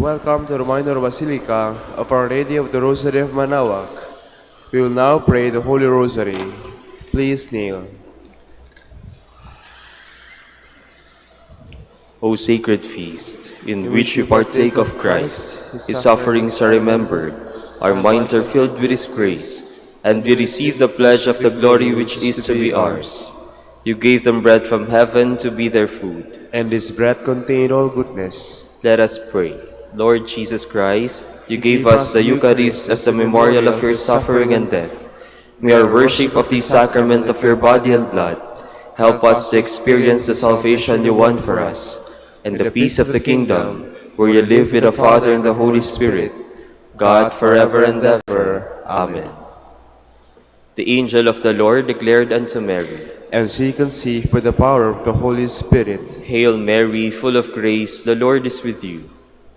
Welcome to the Minor Basilica of Our Lady of the Rosary of Manaoag. We will now pray the Holy Rosary. Please kneel. O sacred feast, in which we partake of Christ, His sufferings are remembered, our minds are filled with His grace, and we receive the pledge of the glory which is to be ours. You gave them bread from heaven to be their food. And this bread contained all goodness. Let us pray. Lord Jesus Christ, you gave us the Eucharist as the memorial of your suffering and death. May our worship of the sacrament of your body and blood help us to experience the salvation you won for us, and the peace of the kingdom, where you live with the Father and the Holy Spirit, God forever and ever. Amen. The angel of the Lord declared unto Mary, And she conceived by the power of the Holy Spirit. Hail Mary, full of grace, the Lord is with you.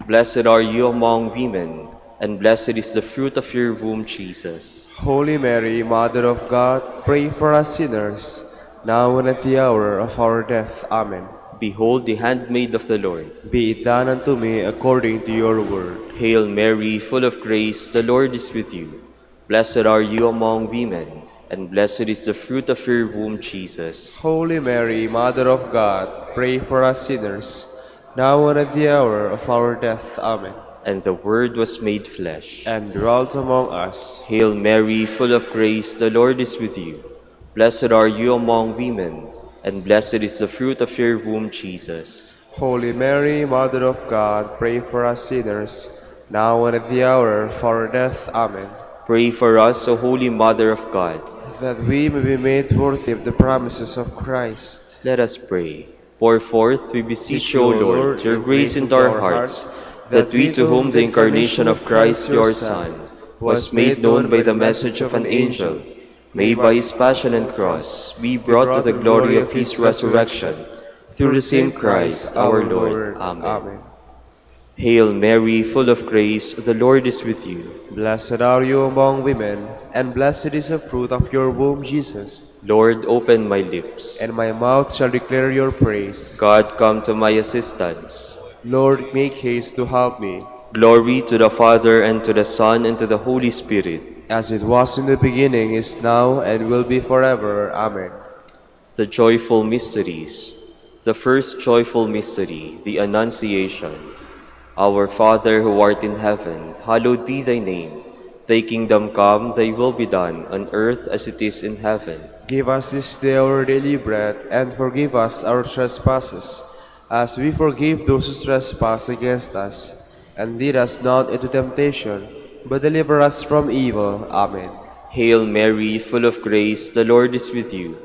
Blessed are you among women, and blessed is the fruit of your womb, Jesus. Holy Mary, Mother of God, pray for us sinners, now and at the hour of our death. Amen. Behold the handmaid of the Lord. Be it done unto me according to your word. Hail Mary, full of grace, the Lord is with you. Blessed are you among women, and blessed is the fruit of your womb, Jesus. Holy Mary, Mother of God, pray for us sinners, now and at the hour of our death. Amen. And the Word was made flesh, and dwelt among us. Hail Mary, full of grace, the Lord is with you. Blessed are you among women, and blessed is the fruit of your womb, Jesus. Holy Mary, Mother of God, pray for us sinners, now and at the hour of our death. Amen. Pray for us, O Holy Mother of God, that we may be made worthy of the promises of Christ. Let us pray. Pour forth, we beseech you, O Lord, your grace into our hearts, that we, to whom the incarnation of Christ, your Son, was made known by the message of an angel, may by his passion and cross be brought to the glory of his resurrection, through the same Christ our Lord. Amen. Hail Mary, full of grace, the Lord is with you. Blessed are you among women, and blessed is the fruit of your womb, Jesus. Lord, open my lips, and my mouth shall declare your praise. God, come to my assistance. Lord, make haste to help me. Glory to the Father, and to the Son, and to the Holy Spirit. As it was in the beginning, is now, and will be forever. Amen. The joyful mysteries. The first joyful mystery, the Annunciation. Our Father, who art in heaven, hallowed be thy name. Thy kingdom come, thy will be done, on earth as it is in heaven. Give us this day our daily bread, and forgive us our trespasses, as we forgive those who trespass against us. And lead us not into temptation, but deliver us from evil. Amen. Hail Mary, full of grace, the Lord is with you.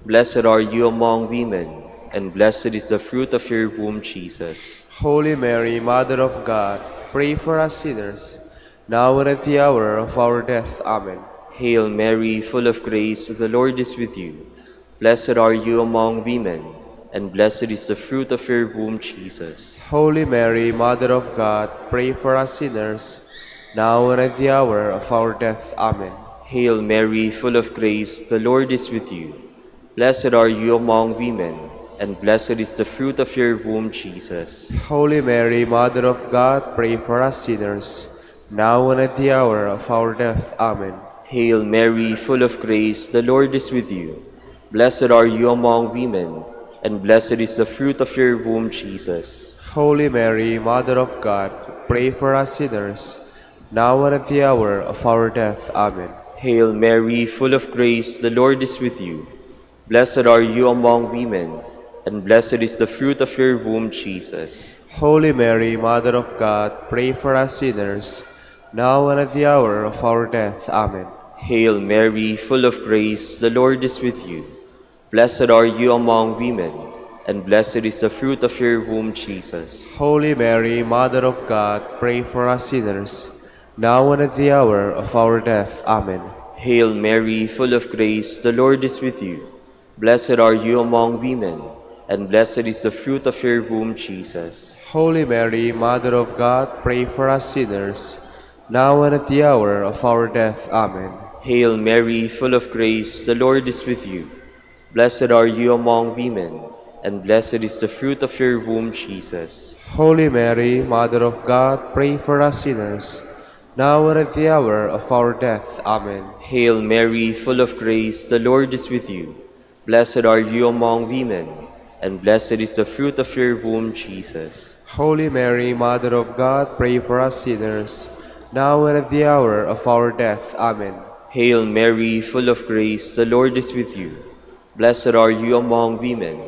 Blessed are you among women, and blessed is the fruit of your womb, Jesus. Holy Mary, Mother of God, pray for us sinners, now and at the hour of our death. Amen. Hail Mary, full of grace, the Lord is with you. Blessed are you among women, and blessed is the fruit of your womb, Jesus. Holy Mary, Mother of God, pray for us sinners, now and at the hour of our death. Amen. Hail Mary, full of grace, the Lord is with you. Blessed are you among women, and blessed is the fruit of your womb, Jesus. Holy Mary, Mother of God, pray for us sinners, now and at the hour of our death. Amen. Hail Mary, full of grace, the Lord is with you. Blessed are you among women, and blessed is the fruit of your womb, Jesus. Holy Mary, Mother of God, pray for us sinners, now and at the hour of our death. Amen. Hail Mary, full of grace, the Lord is with you. Blessed are you among women, and blessed is the fruit of your womb, Jesus. Holy Mary, Mother of God, pray for us sinners, now and at the hour of our death. Amen. Hail Mary, full of grace, the Lord is with you. Blessed are you among women, and blessed is the fruit of your womb, Jesus. Holy Mary, Mother of God, pray for us sinners, now and at the hour of our death. Amen. Hail Mary, full of grace, the Lord is with you. Blessed are you among women, and blessed is the fruit of your womb, Jesus. Holy Mary, Mother of God, pray for us sinners, now and at the hour of our death. Amen. Hail Mary, full of grace, the Lord is with you. Blessed are you among women, and blessed is the fruit of your womb, Jesus. Holy Mary, Mother of God, pray for us sinners, now and at the hour of our death. Amen. Hail Mary, full of grace, the Lord is with you. Blessed are you among women, and blessed is the fruit of your womb, Jesus. Holy Mary, Mother of God, pray for us sinners, now and at the hour of our death. Amen. Hail Mary, full of grace, the Lord is with you. Blessed are you among women,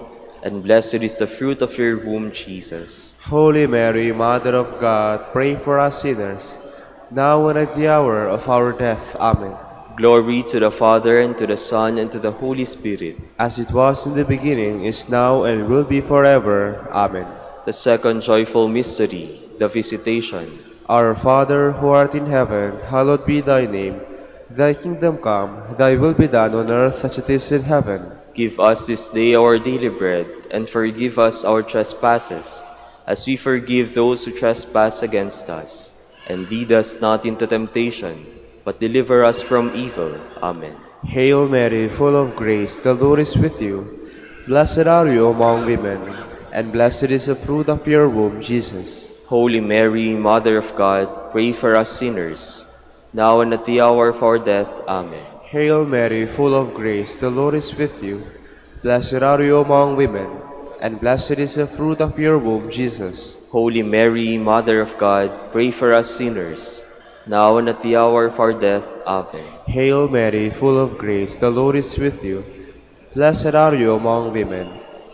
and blessed is the fruit of your womb, Jesus. Holy Mary, Mother of God, pray for us sinners, now and at the hour of our death. Amen. Glory to the Father, and to the Son, and to the Holy Spirit. As it was in the beginning, is now, and will be forever. Amen. The second joyful mystery, the Visitation. Our Father, who art in heaven, hallowed be thy name. Thy kingdom come, thy will be done on earth as it is in heaven. Give us this day our daily bread, and forgive us our trespasses, as we forgive those who trespass against us. And lead us not into temptation, but deliver us from evil. Amen. Hail Mary, full of grace, the Lord is with you. Blessed are you among women, and blessed is the fruit of your womb, Jesus. Holy Mary, Mother of God, pray for us sinners, now and at the hour of our death. Amen. Hail Mary, full of grace, the Lord is with you. Blessed are you among women, and blessed is the fruit of your womb, Jesus. Holy Mary, Mother of God, pray for us sinners, now and at the hour of our death. Amen. Hail Mary, full of grace, the Lord is with you. Blessed are you among women,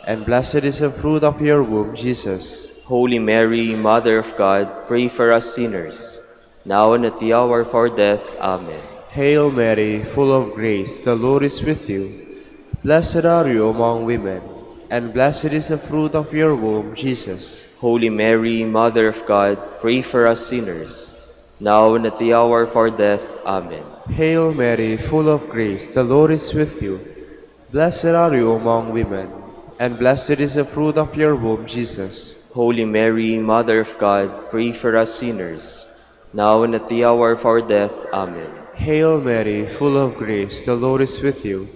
and blessed is the fruit of your womb, Jesus. Holy Mary, Mother of God, pray for us sinners, now and at the hour of our death. Amen. Hail Mary, full of grace, the Lord is with you. Blessed are you among women, and blessed is the fruit of your womb, Jesus. Holy Mary, Mother of God, pray for us sinners, now and at the hour of our death. Amen. Hail Mary, full of grace, the Lord is with you. Blessed are you among women, and blessed is the fruit of your womb, Jesus. Holy Mary, Mother of God, pray for us sinners, now and at the hour of our death. Amen. Hail Mary, full of grace, the Lord is with you.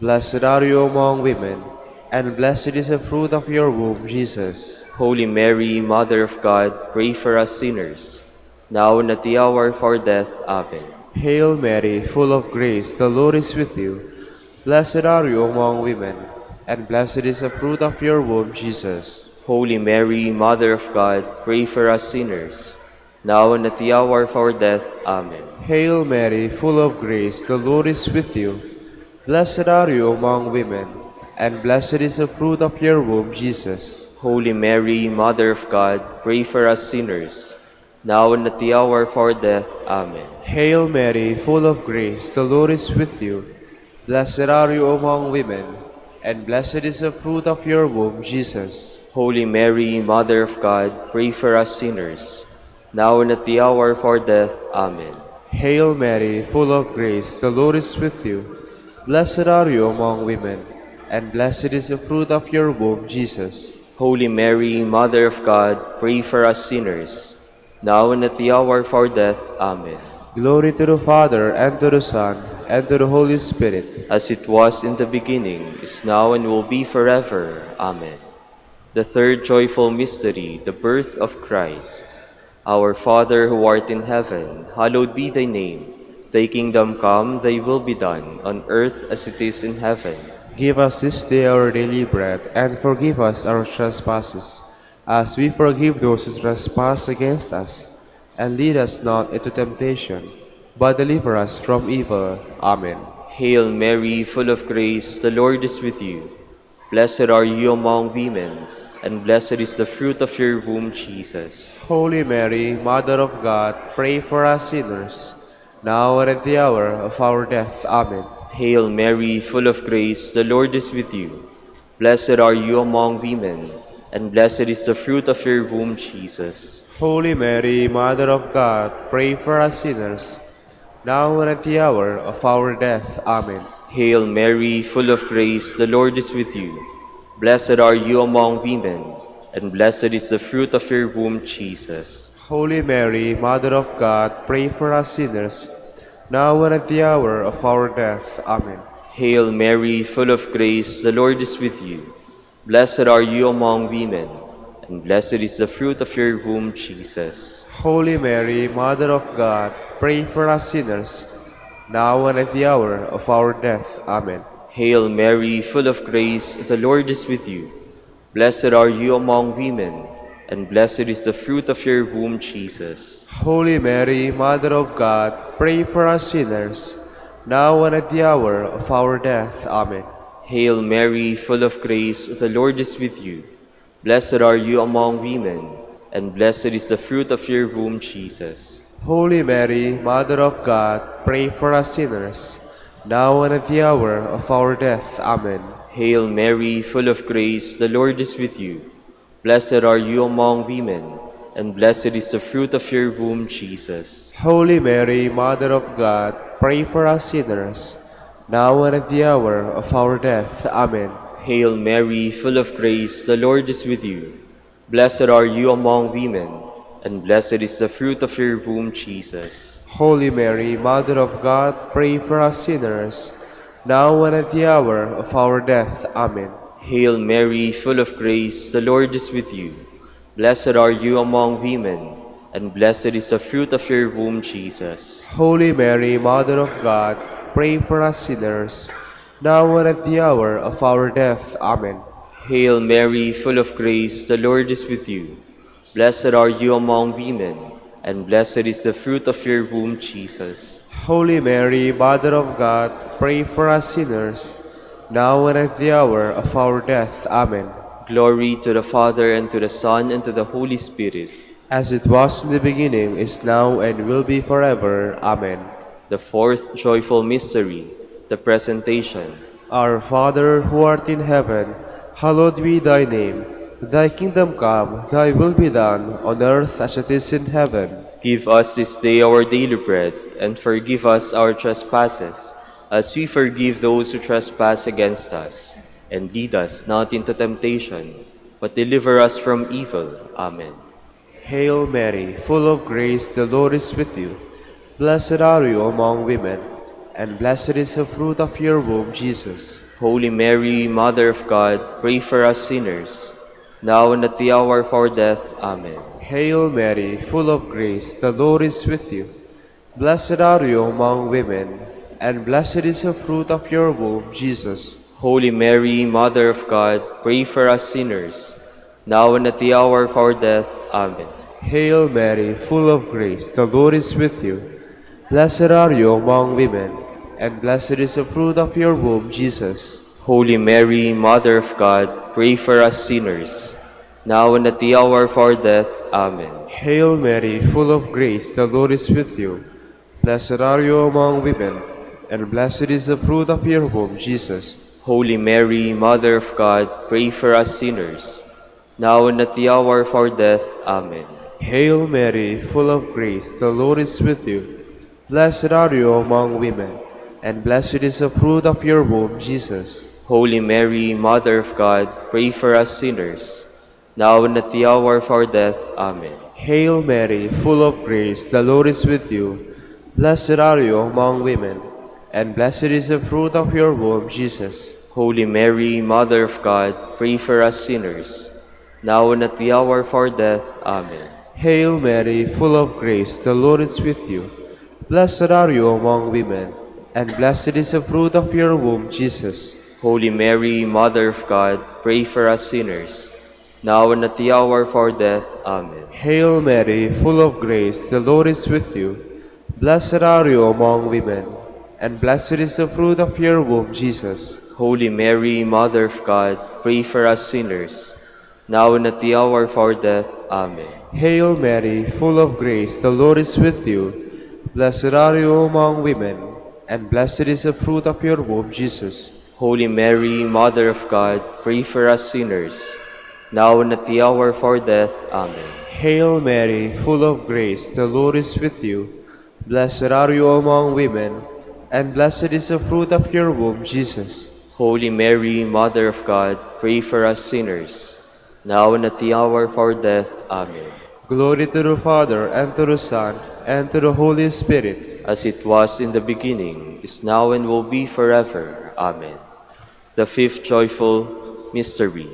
Blessed are you among women, and blessed is the fruit of your womb, Jesus. Holy Mary, Mother of God, pray for us sinners, now and at the hour of our death. Amen. Hail Mary, full of grace, the Lord is with you. Blessed are you among women, and blessed is the fruit of your womb, Jesus. Holy Mary, Mother of God, pray for us sinners, now and at the hour of our death. Amen. Hail Mary, full of grace, the Lord is with you. Blessed are you among women, and blessed is the fruit of your womb, Jesus. Holy Mary, Mother of God, pray for us sinners, now and at the hour of our death. Amen. Hail Mary, full of grace, the Lord is with you. Blessed are you among women, and blessed is the fruit of your womb, Jesus. Holy Mary, Mother of God, pray for us sinners, now and at the hour of our death. Amen. Hail Mary, full of grace, the Lord is with you. Blessed are you among women, and blessed is the fruit of your womb, Jesus. Holy Mary, Mother of God, pray for us sinners, now and at the hour of our death. Amen. Glory to the Father, and to the Son, and to the Holy Spirit. As it was in the beginning, is now, and will be forever. Amen. The third joyful mystery, the birth of Christ. Our Father who art in heaven, hallowed be thy name. Thy kingdom come, thy will be done, on earth as it is in heaven. Give us this day our daily bread, and forgive us our trespasses, as we forgive those who trespass against us. And lead us not into temptation, but deliver us from evil. Amen. Hail Mary, full of grace, the Lord is with you. Blessed are you among women, and blessed is the fruit of your womb, Jesus. Holy Mary, Mother of God, pray for us sinners, now and at the hour of our death. Amen. Hail Mary, full of grace, the Lord is with you. Blessed are you among women, and blessed is the fruit of your womb, Jesus. Holy Mary, Mother of God, pray for us sinners, now and at the hour of our death. Amen. Hail Mary, full of grace, the Lord is with you. Blessed are you among women, and blessed is the fruit of your womb, Jesus. Holy Mary, Mother of God, pray for us sinners, now and at the hour of our death. Amen. Hail Mary, full of grace, the Lord is with you. Blessed are you among women, and blessed is the fruit of your womb, Jesus. Holy Mary, Mother of God, pray for us sinners, now and at the hour of our death. Amen. Hail Mary, full of grace, the Lord is with you. Blessed are you among women, and blessed is the fruit of your womb, Jesus. Holy Mary, Mother of God, pray for us sinners, now and at the hour of our death. Amen. Hail Mary, full of grace, the Lord is with you. Blessed are you among women, and blessed is the fruit of your womb, Jesus. Holy Mary, Mother of God, pray for us sinners, now and at the hour of our death. Amen. Hail Mary, full of grace, the Lord is with you. Blessed are you among women, and blessed is the fruit of your womb, Jesus. Holy Mary, Mother of God, pray for us sinners, now and at the hour of our death. Amen. Hail Mary, full of grace, the Lord is with you. Blessed are you among women, and blessed is the fruit of your womb, Jesus. Holy Mary, Mother of God, pray for us sinners, now and at the hour of our death. Amen. Hail Mary, full of grace, the Lord is with you. Blessed are you among women, and blessed is the fruit of your womb, Jesus. Holy Mary, Mother of God, pray for us sinners, now and at the hour of our death. Amen. Hail Mary, full of grace, the Lord is with you. Blessed are you among women, and blessed is the fruit of your womb, Jesus. Holy Mary, Mother of God, pray for us sinners, now and at the hour of our death. Amen. Glory to the Father, and to the Son, and to the Holy Spirit. As it was in the beginning, is now, and will be forever. Amen. The fourth joyful mystery, the Presentation. Our Father, who art in heaven, hallowed be thy name. Thy kingdom come, thy will be done, on earth as it is in heaven. Give us this day our daily bread, and forgive us our trespasses, as we forgive those who trespass against us. And lead us not into temptation, but deliver us from evil. Amen. Hail Mary, full of grace, the Lord is with you. Blessed are you among women, and blessed is the fruit of your womb, Jesus. Holy Mary, Mother of God, pray for us sinners, now and at the hour of our death. Amen. Hail Mary, full of grace, the Lord is with you. Blessed are you among women, and blessed is the fruit of your womb, Jesus. Holy Mary, Mother of God, pray for us sinners, now and at the hour of our death. Amen. Hail Mary, full of grace, the Lord is with you. Blessed are you among women, and blessed is the fruit of your womb, Jesus. Holy Mary, Mother of God, pray for us sinners, now and at the hour of our death. Amen. Hail Mary, full of grace, the Lord is with you. Blessed are you among women, and blessed is the fruit of your womb, Jesus. Holy Mary, Mother of God, pray for us sinners, now and at the hour of our death. Amen. Hail Mary, full of grace, the Lord is with you. Blessed are you among women, and blessed is the fruit of your womb, Jesus. Holy Mary, Mother of God, pray for us sinners, now and at the hour of our death. Amen. Hail Mary, full of grace, the Lord is with you. Blessed are you among women, and blessed is the fruit of your womb, Jesus. Holy Mary, Mother of God, pray for us sinners, now and at the hour of our death. Amen. Hail Mary, full of grace, the Lord is with you. Blessed are you among women, and blessed is the fruit of your womb, Jesus. Holy Mary, Mother of God, pray for us sinners, now and at the hour of our death. Amen. Hail Mary, full of grace, the Lord is with you. Blessed are you among women, and blessed is the fruit of your womb, Jesus. Holy Mary, Mother of God, pray for us sinners, now and at the hour of our death. Amen. Hail Mary, full of grace, the Lord is with you. Blessed are you among women, and blessed is the fruit of your womb, Jesus. Holy Mary, Mother of God, pray for us sinners, now and at the hour of our death. Amen. Hail Mary, full of grace, the Lord is with you. Blessed are you among women, and blessed is the fruit of your womb, Jesus. Holy Mary, Mother of God, pray for us sinners, now and at the hour of our death. Amen. Glory to the Father, and to the Son, and to the Holy Spirit. As it was in the beginning, is now, and will be forever. Amen. The fifth joyful mystery,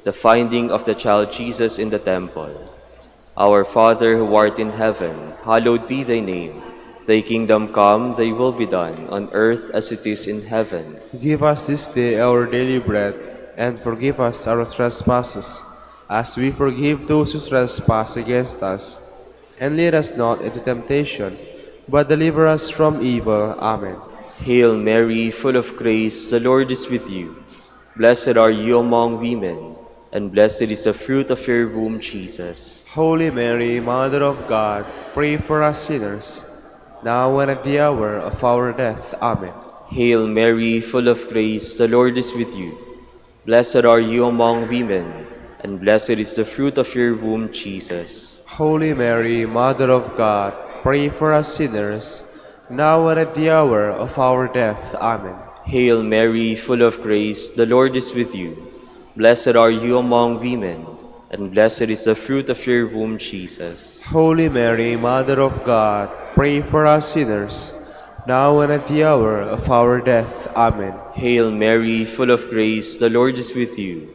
the finding of the child Jesus in the temple. Our Father who art in heaven, hallowed be thy name. Thy kingdom come, thy will be done, on earth as it is in heaven. Give us this day our daily bread, and forgive us our trespasses, as we forgive those who trespass against us. And lead us not into temptation, but deliver us from evil. Amen. Hail Mary, full of grace, the Lord is with you. Blessed are you among women, and blessed is the fruit of your womb, Jesus. Holy Mary, Mother of God, pray for us sinners, now and at the hour of our death. Amen. Hail Mary, full of grace, the Lord is with you. Blessed are you among women, and blessed is the fruit of your womb, Jesus. Holy Mary, Mother of God, pray for us sinners, now and at the hour of our death. Amen. Hail Mary, full of grace, the Lord is with you. Blessed are you among women, and blessed is the fruit of your womb, Jesus. Holy Mary, Mother of God, pray for us sinners, now and at the hour of our death. Amen. Hail Mary, full of grace, the Lord is with you.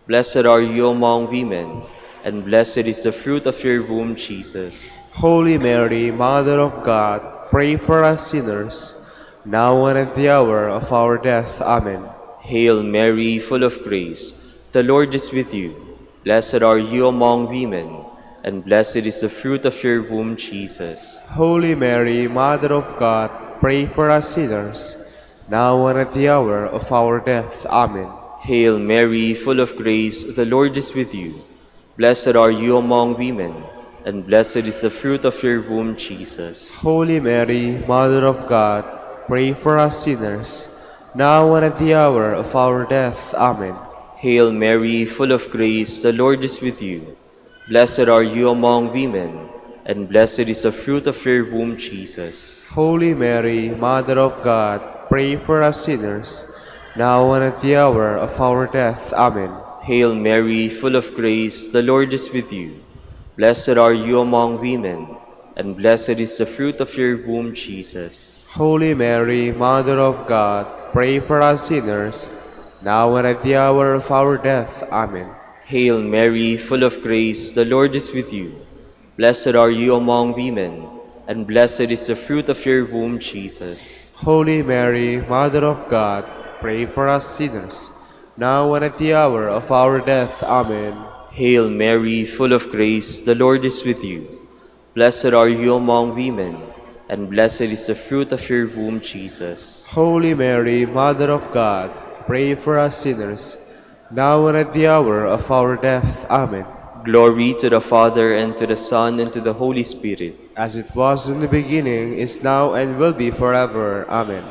Blessed are you among women, and blessed is the fruit of your womb, Jesus. Holy Mary, Mother of God, pray for us sinners, now and at the hour of our death. Amen. Hail Mary, full of grace, the Lord is with you. Blessed are you among women, and blessed is the fruit of your womb, Jesus. Holy Mary, Mother of God, pray for us sinners, now and at the hour of our death. Amen. Hail Mary, full of grace, the Lord is with you. Blessed are you among women, and blessed is the fruit of your womb, Jesus. Holy Mary, Mother of God, pray for us sinners, now and at the hour of our death. Amen. Hail Mary, full of grace, the Lord is with you. Blessed are you among women, and blessed is the fruit of your womb, Jesus. Holy Mary, Mother of God, pray for us sinners, now and at the hour of our death. Amen. Hail Mary, full of grace, the Lord is with you. Blessed are you among women, and blessed is the fruit of your womb, Jesus. Holy Mary, Mother of God, pray for us sinners, now and at the hour of our death. Amen. Hail Mary, full of grace, the Lord is with you. Blessed are you among women, and blessed is the fruit of your womb, Jesus. Holy Mary, Mother of God, pray for us sinners, now and at the hour of our death. Amen. Hail Mary, full of grace, the Lord is with you. Blessed are you among women, and blessed is the fruit of your womb, Jesus. Holy Mary, Mother of God, pray for us sinners, now and at the hour of our death. Amen. Glory to the Father, and to the Son, and to the Holy Spirit. As it was in the beginning, is now, and will be forever. Amen.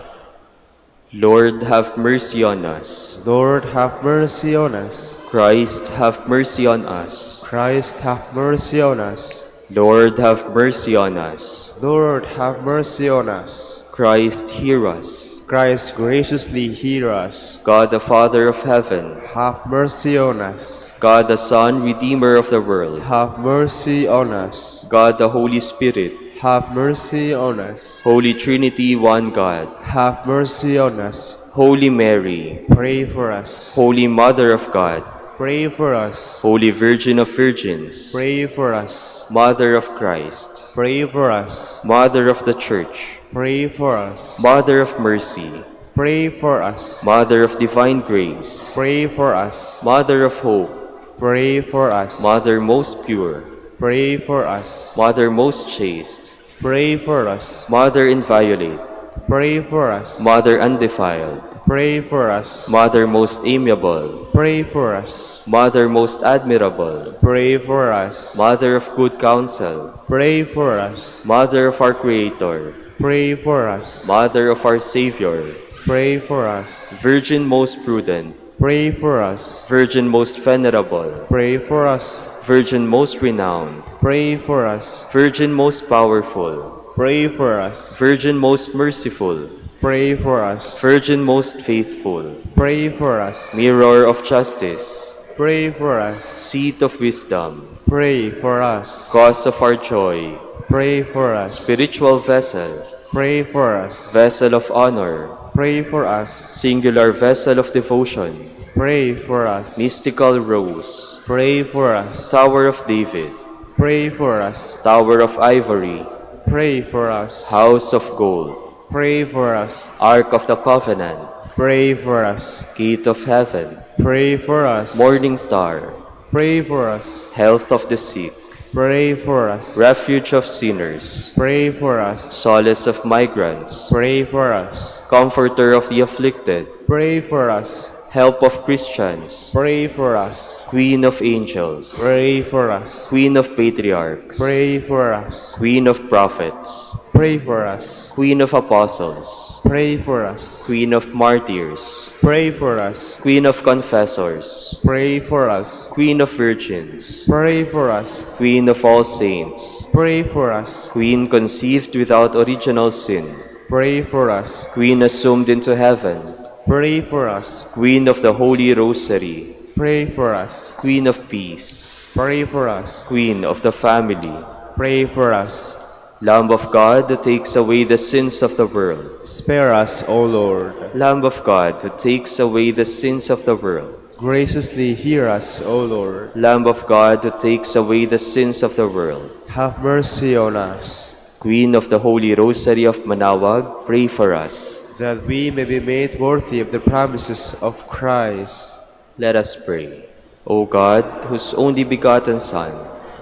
Lord, have mercy on us. Lord, have mercy on us. Christ, have mercy on us. Christ, have mercy on us. Lord, have mercy on us. Lord, have mercy on us. Christ, hear us. Christ, graciously hear us. God the Father of heaven, Have mercy on us. God the Son, Redeemer of the world, Have mercy on us. God the Holy Spirit, Have mercy on us. Holy Trinity, one God, Have mercy on us. Holy Mary, Pray for us. Holy Mother of God, Pray for us. Holy Virgin of Virgins, Pray for us. Mother of Christ, Pray for us. Mother of the Church, Pray for us. Mother of Mercy, Pray for us. Mother of Divine Grace, Pray for us. Mother of Hope, Pray for us. Mother most pure, Pray for us. Mother most chaste, Pray for us. Mother inviolate, Pray for us. Mother undefiled, Pray for us. Mother most amiable, Pray for us. Mother most admirable, Pray for us. Mother of good counsel, Pray for us. Mother of our Creator, Pray for us. Mother of our Savior, Pray for us. Virgin most prudent, Pray for us. Virgin most venerable, Pray for us. Virgin most renowned, Pray for us. Virgin most powerful, Pray for us. Virgin most merciful, Pray for us. Virgin most faithful, Pray for us. Mirror of justice, Pray for us. Seat of wisdom, Pray for us. Cause of our joy, Pray for us. Spiritual vessel, Pray for us. Vessel of honor, Pray for us. Singular vessel of devotion, Pray for us. Mystical Rose, Pray for us. Tower of David, Pray for us. Tower of Ivory, Pray for us. House of Gold, Pray for us. Ark of the Covenant, Pray for us. Gate of Heaven, Pray for us. Morning Star, Pray for us. Health of the Sick, Pray for us. Refuge of Sinners, Pray for us. Solace of Migrants, Pray for us. Comforter of the Afflicted, Pray for us. Help of Christians, Pray for us. Queen of Angels, Pray for us. Queen of Patriarchs, Pray for us. Queen of Prophets, Pray for us. Queen of Apostles, Pray for us. Queen of Martyrs, Pray for us. Queen of Confessors, Pray for us. Queen of Virgins, Pray for us. Queen of all saints, Pray for us. Queen conceived without original sin, Pray for us. Queen assumed into heaven, Pray for us. Queen of the Holy Rosary, Pray for us. Queen of Peace, Pray for us. Queen of the Family, Pray for us. Lamb of God who takes away the sins of the world, Spare us, O Lord. Lamb of God who takes away the sins of the world, Graciously hear us, O Lord. Lamb of God who takes away the sins of the world, Have mercy on us, Queen of the Holy Rosary of Manaoag, pray for us. that we may be made worthy of the promises of Christ. Let us pray. O God, whose only begotten Son,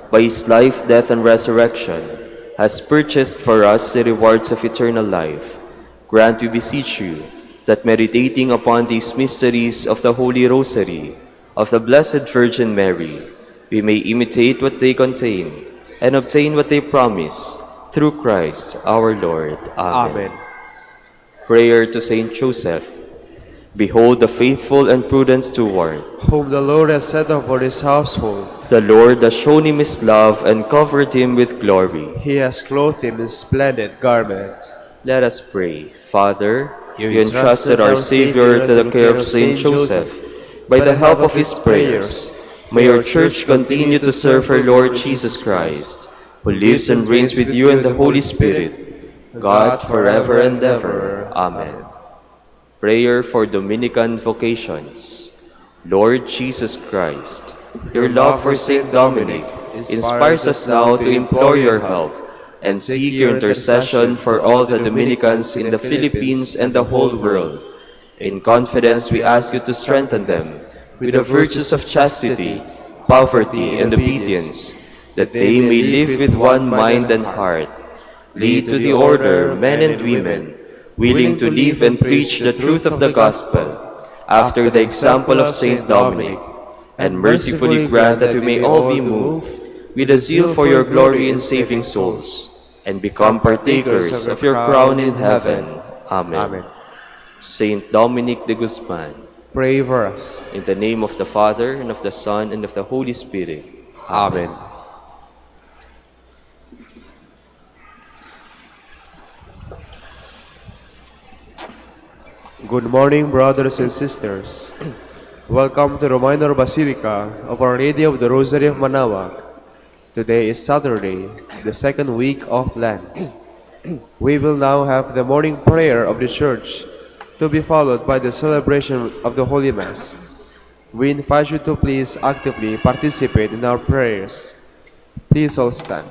by his life, death, and resurrection, has purchased for us the rewards of eternal life, grant, we beseech you, that meditating upon these mysteries of the Holy Rosary, of the Blessed Virgin Mary, we may imitate what they contain and obtain what they promise, through Christ our Lord. Amen. Amen. Prayer to Saint Joseph. Behold the faithful and prudent steward. Whom the Lord has set up for his household, The Lord has shown him his love and covered him with glory. he has clothed him in splendid garment. Let us pray. Father, you entrusted our Savior to the care of Saint Joseph. By the help of his prayers, may our Church continue to serve her Lord Jesus Christ, who lives and reigns with you in the Holy Spirit, God forever and ever. Amen. Prayer for Dominican vocations. Lord Jesus Christ, your love for Saint Dominic inspires us now to implore your help and seek your intercession for all the Dominicans in the Philippines and the whole world. In confidence, we ask you to strengthen them with the virtues of chastity, poverty, and obedience, that they may live with one mind and heart. Lead to the order men and women, willing to live and preach the truth of the gospel, after the example of Saint Dominic, and mercifully grant that we may all be moved with a zeal for your glory in saving souls, and become partakers of your crown in heaven. Amen. Amen. Saint Dominic de Guzman, Pray for us. in the name of the Father, and of the Son, and of the Holy Spirit. Amen. Good morning, brothers and sisters. Welcome to the Minor Basilica of Our Lady of the Rosary of Manaoag. Today is Saturday, the second week of Lent. We will now have the morning prayer of the Church, to be followed by the celebration of the Holy Mass. We invite you to please actively participate in our prayers. Please all stand.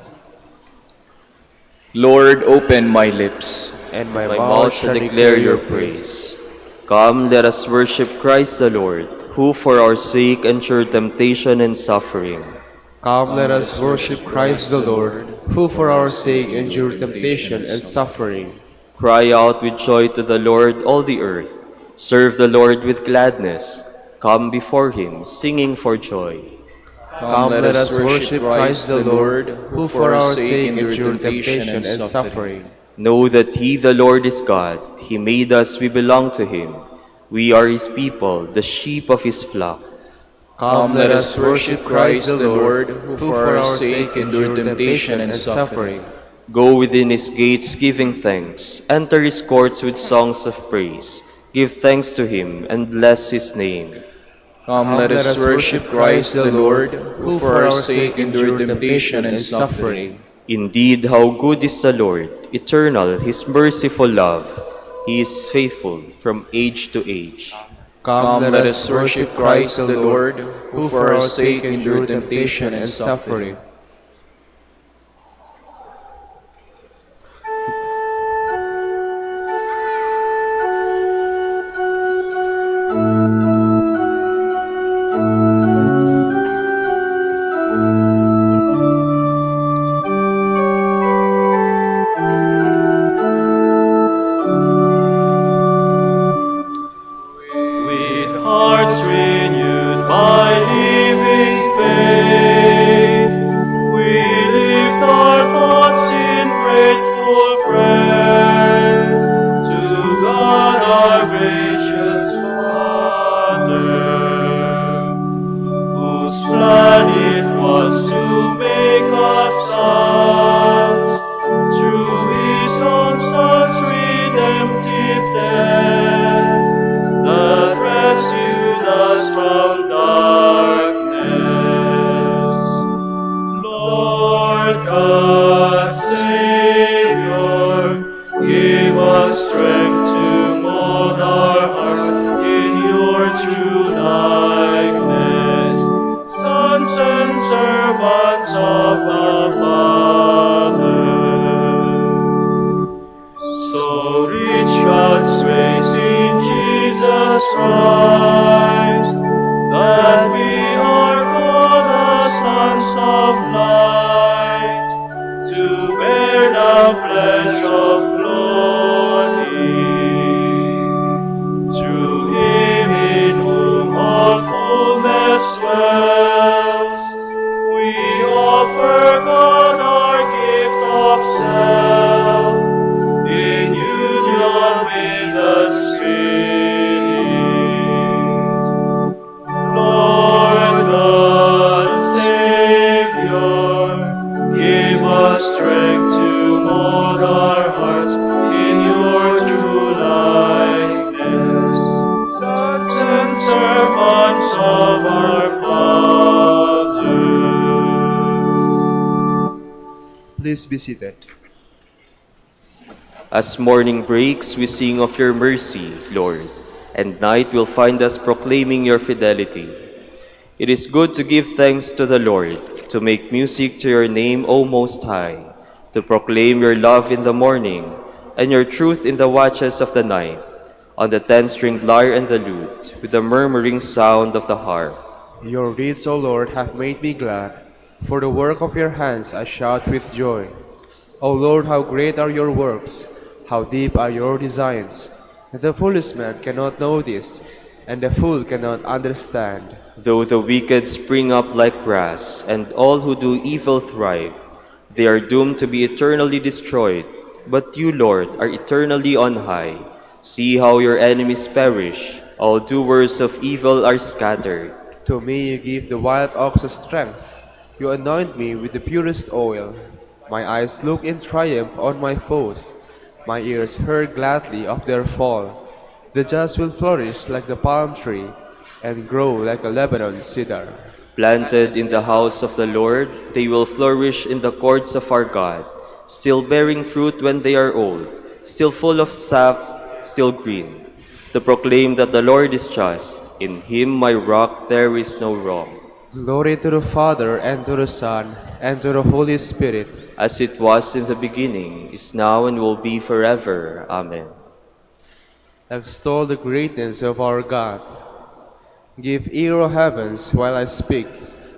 Lord, open my lips, And my My mouth shall declare your praise. Come, let us worship Christ the Lord, who for our sake endured temptation and suffering. Come, let us worship Christ the Lord, who for our sake endured temptation and suffering. Cry out with joy to the Lord, all the earth. Serve the Lord with gladness. Come before him, singing for joy. Come, let us worship Christ the Lord, who for our sake endured temptation and suffering. Know that he, the Lord, is God. He made us, we belong to him. We are his people, the sheep of his flock. Come, let us worship Christ the Lord, who for our sake endured temptation and suffering. Go within his gates giving thanks. Enter his courts with songs of praise. Give thanks to him and bless his name. Come, let us worship Christ the Lord, who for our sake endured temptation and suffering. Indeed, how good is the Lord, eternal, his merciful love. He is faithful from age to age. Come, Come, let us worship Christ the Lord, who for our sake endured temptation and suffering. With hearts renewed by living faith, we lift our thoughts in grateful prayer to God our gracious Father, whose plan it was to make us sons through His own Son's redemptive death, that rescued us from darkness. Lord God, Savior, give us strength to mold our hearts in your true likeness, sons and servants of the Father. So reach God's grace in Jesus Christ, that we are called the sons of light, to bear the pledge of glory. Through Him in whom all fullness dwells, we offer God our gift of self, in union with the Spirit. Lord God, Savior, give us strength to mold our hearts in your true likeness, sons and servants of our Father. Please be seated. As morning breaks, we sing of your mercy, Lord, and night will find us proclaiming your fidelity. It is good to give thanks to the Lord, to make music to your name, O Most High, to proclaim your love in the morning, and your truth in the watches of the night, on the 10-stringed lyre and the lute, with the murmuring sound of the harp. Your deeds, O Lord, have made me glad. For the work of your hands I shout with joy. O Lord, how great are your works! How deep are your designs! The foolish man cannot know this, and the fool cannot understand. Though the wicked spring up like grass, and all who do evil thrive, they are doomed to be eternally destroyed. But you, Lord, are eternally on high. See how your enemies perish. All doers of evil are scattered. To me you give the wild ox's strength. You anoint me with the purest oil. My eyes look in triumph on my foes. My ears hear gladly of their fall. The just will flourish like the palm tree, and grow like a Lebanon cedar. Planted in the house of the Lord, they will flourish in the courts of our God, still bearing fruit when they are old, still full of sap, still green, to proclaim that the Lord is just. In him, my rock, there is no wrong. Glory to the Father, and to the Son, and to the Holy Spirit, as it was in the beginning, is now, and will be forever. Amen. extol the greatness of our God. Give ear, O heavens, while I speak.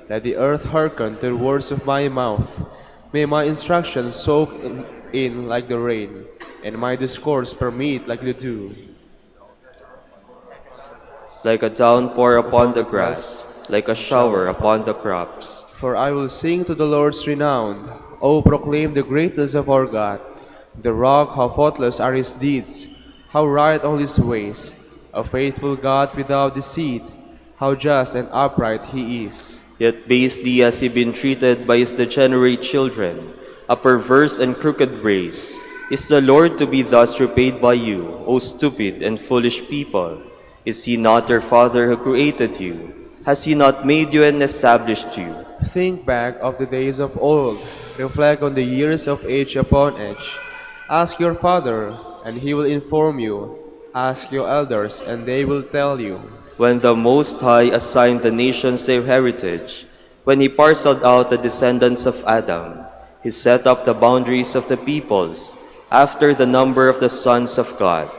Let the earth hearken to the words of my mouth. May my instruction soak in like the rain, and my discourse permeate like the dew. Like a downpour upon the grass, like a shower upon the crops. For I will sing to the Lord's renown. O proclaim the greatness of our God. The rock, how faultless are his deeds, how right all his ways. A faithful God without deceit, how just and upright he is. Yet basely has he been treated by his degenerate children, a perverse and crooked race. Is the Lord to be thus repaid by you, O stupid and foolish people? Is he not your Father who created you? Has he not made you and established you? Think back of the days of old. Reflect on the years of age upon age. Ask your father, and he will inform you. Ask your elders, and they will tell you. When the Most High assigned the nations their heritage, when he parceled out the descendants of Adam, he set up the boundaries of the peoples after the number of the sons of God.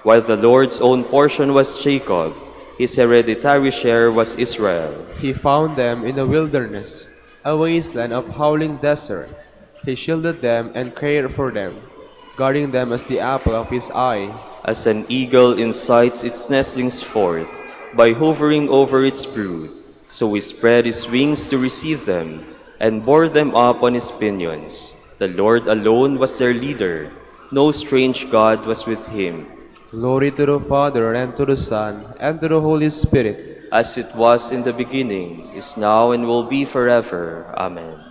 While the Lord's own portion was Jacob, his hereditary share was Israel. He found them in the wilderness, a wasteland of howling desert. He shielded them and cared for them, guarding them as the apple of his eye. As an eagle incites its nestlings forth by hovering over its brood, so he spread his wings to receive them and bore them up on his pinions. The Lord alone was their leader. No strange god was with him. Glory to the Father, and to the Son, and to the Holy Spirit. As it was in the beginning, is now, and will be forever. Amen.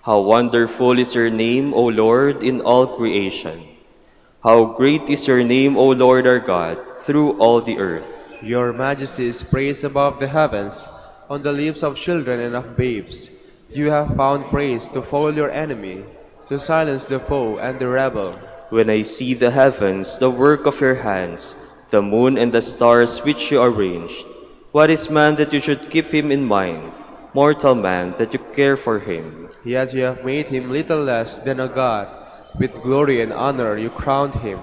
How wonderful is your name, O Lord, in all creation. How great is your name, O Lord our God, through all the earth. Your majesty is praised above the heavens, on the lips of children and of babes. You have found praise to foil your enemy, to silence the foe and the rebel. When I see the heavens, the work of your hands, the moon and the stars which you arranged, what is man that you should keep him in mind, mortal man that you care for him? Yet you have made him little less than a god. With glory and honor you crowned him,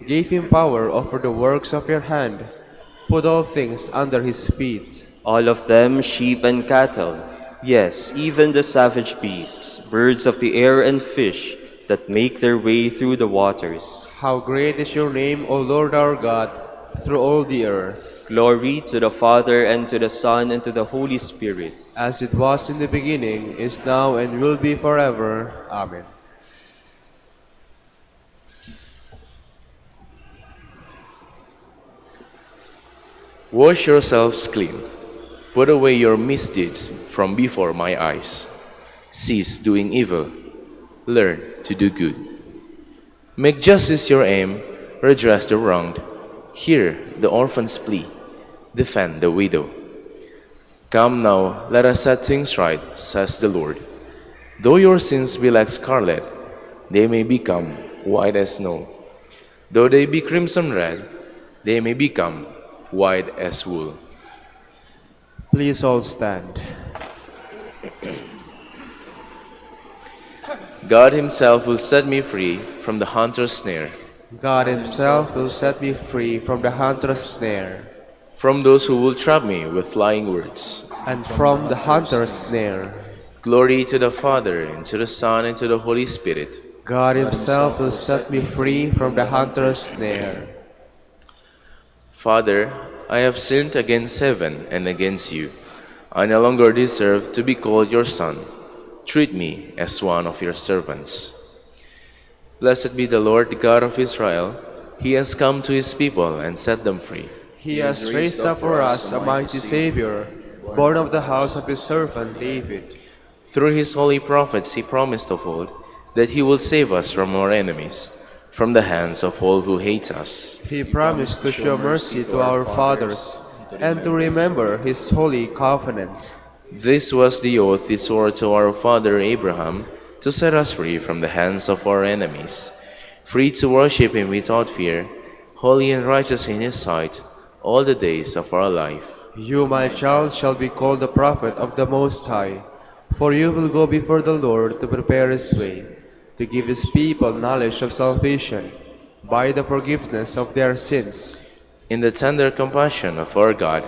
gave him power over the works of your hand, put all things under his feet. All of them sheep and cattle, yes, even the savage beasts, birds of the air and fish that make their way through the waters. How great is your name, O Lord our God, through all the earth. Glory to the Father, and to the Son, and to the Holy Spirit. As it was in the beginning, is now, and will be forever. Amen. Wash yourselves clean. Put away your misdeeds from before my eyes. Cease doing evil. Learn to do good. Make justice your aim. Redress the wronged. Hear the orphan's plea. Defend the widow. Come now, let us set things right, says the Lord. Though your sins be like scarlet, they may become white as snow. Though they be crimson red, they may become white as wool. Please all stand. God himself will set me free from the hunter's snare, God himself will set me free from the hunter's snare, from those who will trap me with lying words. and from the hunter's snare. Glory to the Father, and to the Son, and to the Holy Spirit. God himself will set me free from the hunter's snare. Father, I have sinned against heaven and against you. I no longer deserve to be called your son. Treat me as one of your servants. Blessed be the Lord God of Israel. He has come to his people and set them free. He has raised up for us a mighty Savior, born of the house of his servant David. Through his holy prophets he promised of old that he will save us from our enemies, from the hands of all who hate us. He promised to show mercy to our fathers and to remember his holy covenant. This was the oath he swore to our father Abraham, to set us free from the hands of our enemies, free to worship him without fear, holy and righteous in his sight, all the days of our life. You, my child, shall be called the prophet of the Most High, for you will go before the Lord to prepare his way, to give his people knowledge of salvation, by the forgiveness of their sins. In the tender compassion of our God,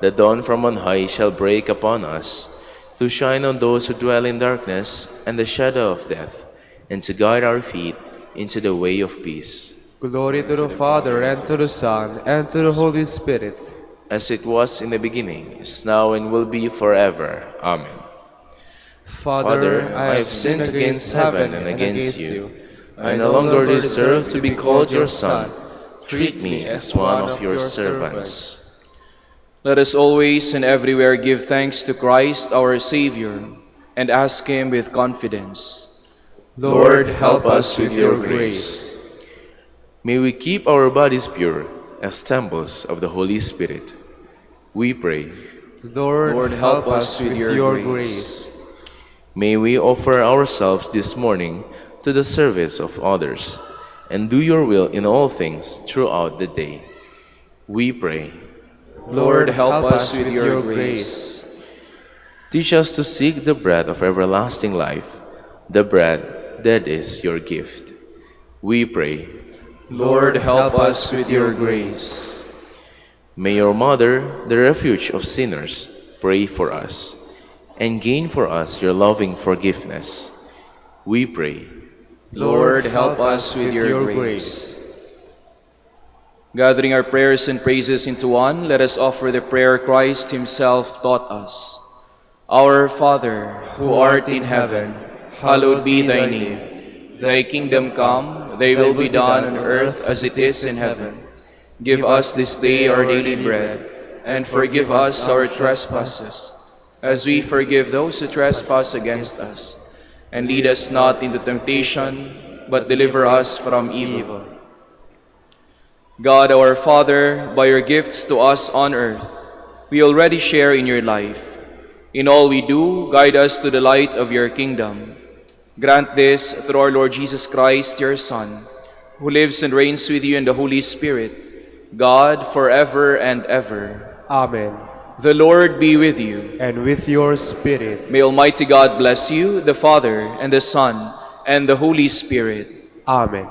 the dawn from on high shall break upon us, to shine on those who dwell in darkness and the shadow of death, and to guide our feet into the way of peace. Glory to the Father, and to the Son, and to the Holy Spirit. As it was in the beginning, is now, and will be forever. Amen. Father, I have sinned against heaven and against you. I no longer deserve to be called your son. Treat me as one of your servants. Let us always and everywhere give thanks to Christ our Savior and ask him with confidence. Lord, help us with your grace. May we keep our bodies pure as temples of the Holy Spirit. We pray. Lord, help us with your grace. May we offer ourselves this morning to the service of others, and do your will in all things throughout the day. We pray. Lord, help us with your grace. Teach us to seek the bread of everlasting life, the bread that is your gift. We pray. Lord, help us with your grace. May your Mother, the refuge of sinners, pray for us, and gain for us your loving forgiveness. We pray. Lord, help us with your grace. Gathering our prayers and praises into one, let us offer the prayer Christ himself taught us. Our Father, who art in heaven, hallowed be thy name. Thy kingdom come, thy will be done on earth as it is in heaven. Give us this day our daily bread, and forgive us our trespasses, as we forgive those who trespass against us. And lead us not into temptation, but deliver us from evil. God our Father, by your gifts to us on earth, we already share in your life. In all we do, guide us to the light of your kingdom. Grant this through our Lord Jesus Christ, your Son, who lives and reigns with you in the Holy Spirit, God, forever and ever. Amen. The Lord be with you. And with your spirit. May Almighty God bless you, the Father, and the Son, and the Holy Spirit. Amen.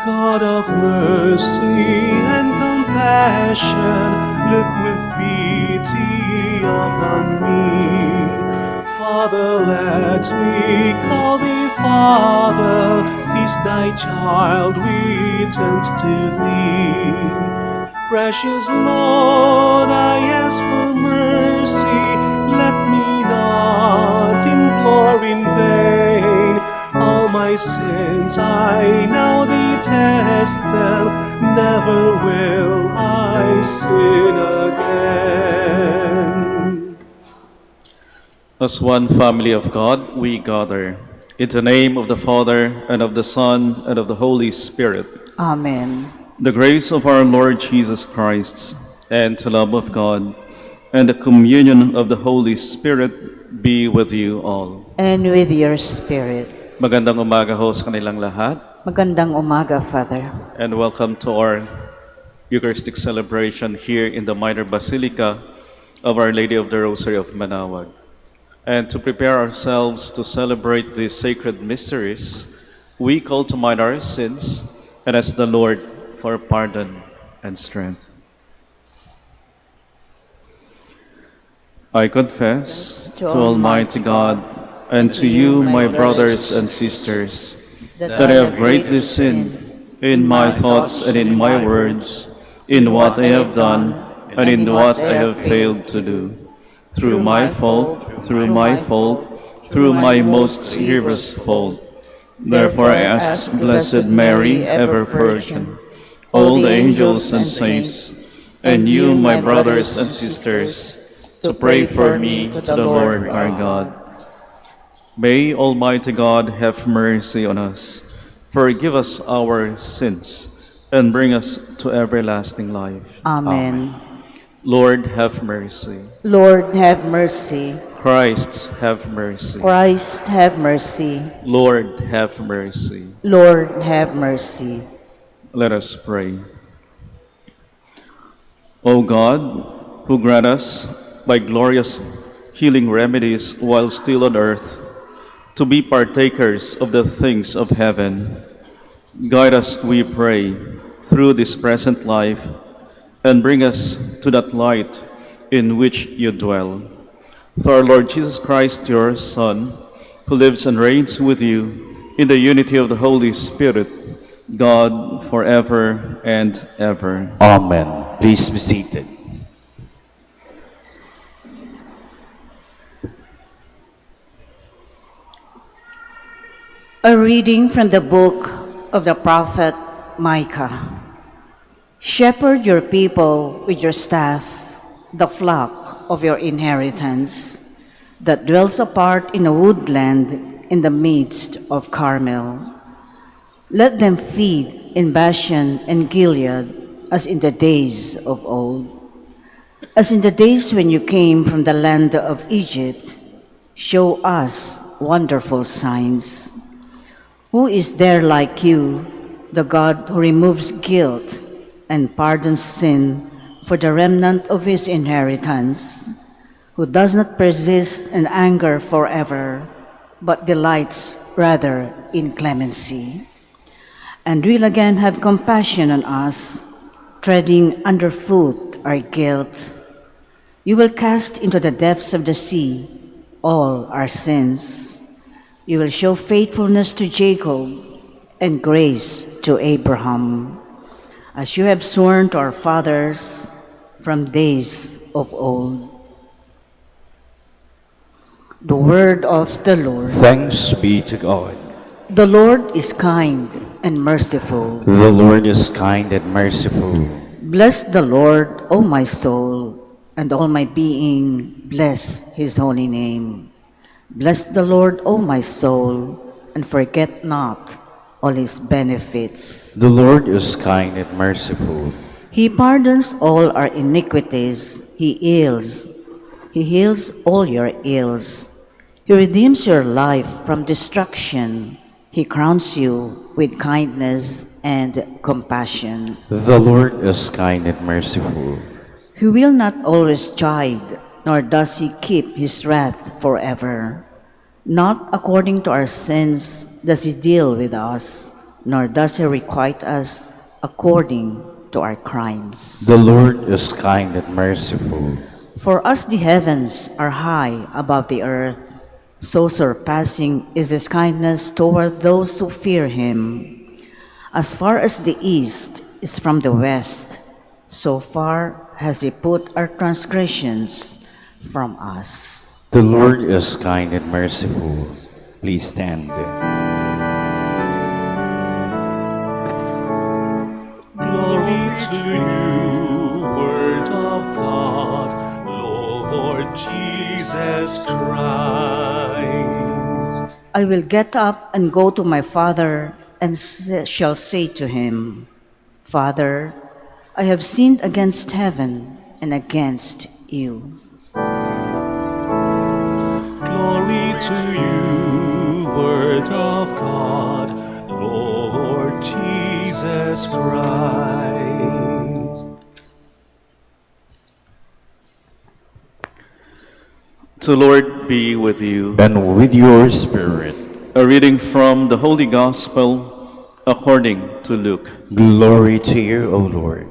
God of mercy and compassion, look with pity upon me. Father, let me call thee Father, this thy child returns to thee. Precious Lord, I ask for mercy, let me not implore in vain. All my sins I now detest them, never will I sin again. As one family of God, we gather. In the name of the Father, and of the Son, and of the Holy Spirit. Amen. The grace of our Lord Jesus Christ, and the love of God, and the communion of the Holy Spirit be with you all. And with your spirit. Magandang umaga ho sa kanilang lahat, Magandang umaga, Father. and welcome to our Eucharistic celebration here in the Minor Basilica of Our Lady of the Rosary of Manaoag. And to prepare ourselves to celebrate these sacred mysteries, we call to mind our sins and ask the Lord for pardon and strength. I confess to Almighty God and to you, my brothers and sisters, that I have greatly sinned in my thoughts and in my words, in what I have done and in what I have failed to do. Through my fault, through my most serious fault. Therefore I ask Blessed Mary, ever Virgin, all the angels and saints, and you, my brothers and sisters, to pray for me to the Lord our God. May Almighty God have mercy on us, forgive us our sins, and bring us to everlasting life. Amen. Lord, have mercy. Lord, have mercy. Christ, have mercy. Christ, have mercy. Lord, have mercy. Lord, have mercy. Let us pray. O God, who grant us by glorious healing remedies while still on earth to be partakers of the things of heaven, guide us, we pray, through this present life, and bring us to that light in which you dwell. Through our Lord Jesus Christ, your Son, who lives and reigns with you in the unity of the Holy Spirit, God, forever and ever. Amen. Please be seated. A reading from the book of the prophet Micah. Shepherd your people with your staff, the flock of your inheritance, that dwells apart in a woodland in the midst of Carmel. Let them feed in Bashan and Gilead as in the days of old. As in the days when you came from the land of Egypt, show us wonderful signs. Who is there like you, the God who removes guilt and pardons sin for the remnant of his inheritance, who does not persist in anger forever, but delights rather in clemency, and will again have compassion on us, treading underfoot our guilt. You will cast into the depths of the sea all our sins. You will show faithfulness to Jacob and grace to Abraham, as you have sworn to our fathers from days of old. The word of the Lord. Thanks be to God. The Lord is kind and merciful. The Lord is kind and merciful. Bless the Lord, O my soul, and all my being, bless his holy name. Bless the Lord, O my soul, and forget not all his benefits. The Lord is kind and merciful. He pardons all our iniquities. He heals all your ills. He redeems your life from destruction. He crowns you with kindness and compassion. The Lord is kind and merciful. He will not always chide, nor does he keep his wrath forever. Not according to our sins does he deal with us, nor does he requite us according to our crimes. The Lord is kind and merciful. For as the heavens are high above the earth, so surpassing is his kindness toward those who fear him. As far as the east is from the west, so far has he put our transgressions from us. The Lord is kind and merciful. Please stand. Glory to you, Word of God, Lord Jesus Christ. I will get up and go to my father and shall say to him, Father, I have sinned against heaven and against you. Glory to you, Word of God, Lord Jesus Christ. The Lord be with you. And with your spirit. A reading from the Holy Gospel according to Luke. Glory to you, O Lord.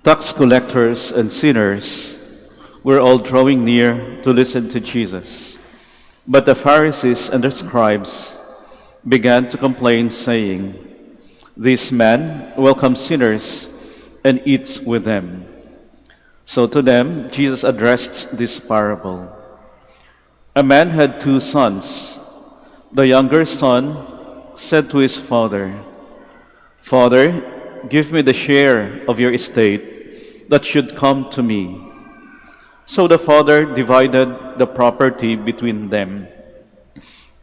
Tax collectors and sinners were all drawing near to listen to Jesus. But the Pharisees and the scribes began to complain, saying, "This man welcomes sinners and eats with them." So to them Jesus addressed this parable. A man had 2 sons. The younger son said to his father, "Father, give me the share of your estate that should come to me." So the father divided the property between them.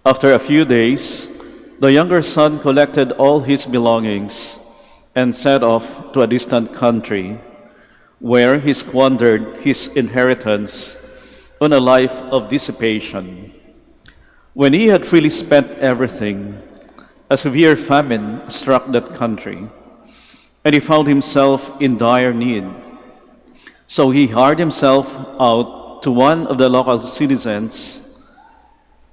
After a few days, the younger son collected all his belongings and set off to a distant country, where he squandered his inheritance on a life of dissipation. When he had freely spent everything, a severe famine struck that country, and he found himself in dire need. So he hired himself out to one of the local citizens,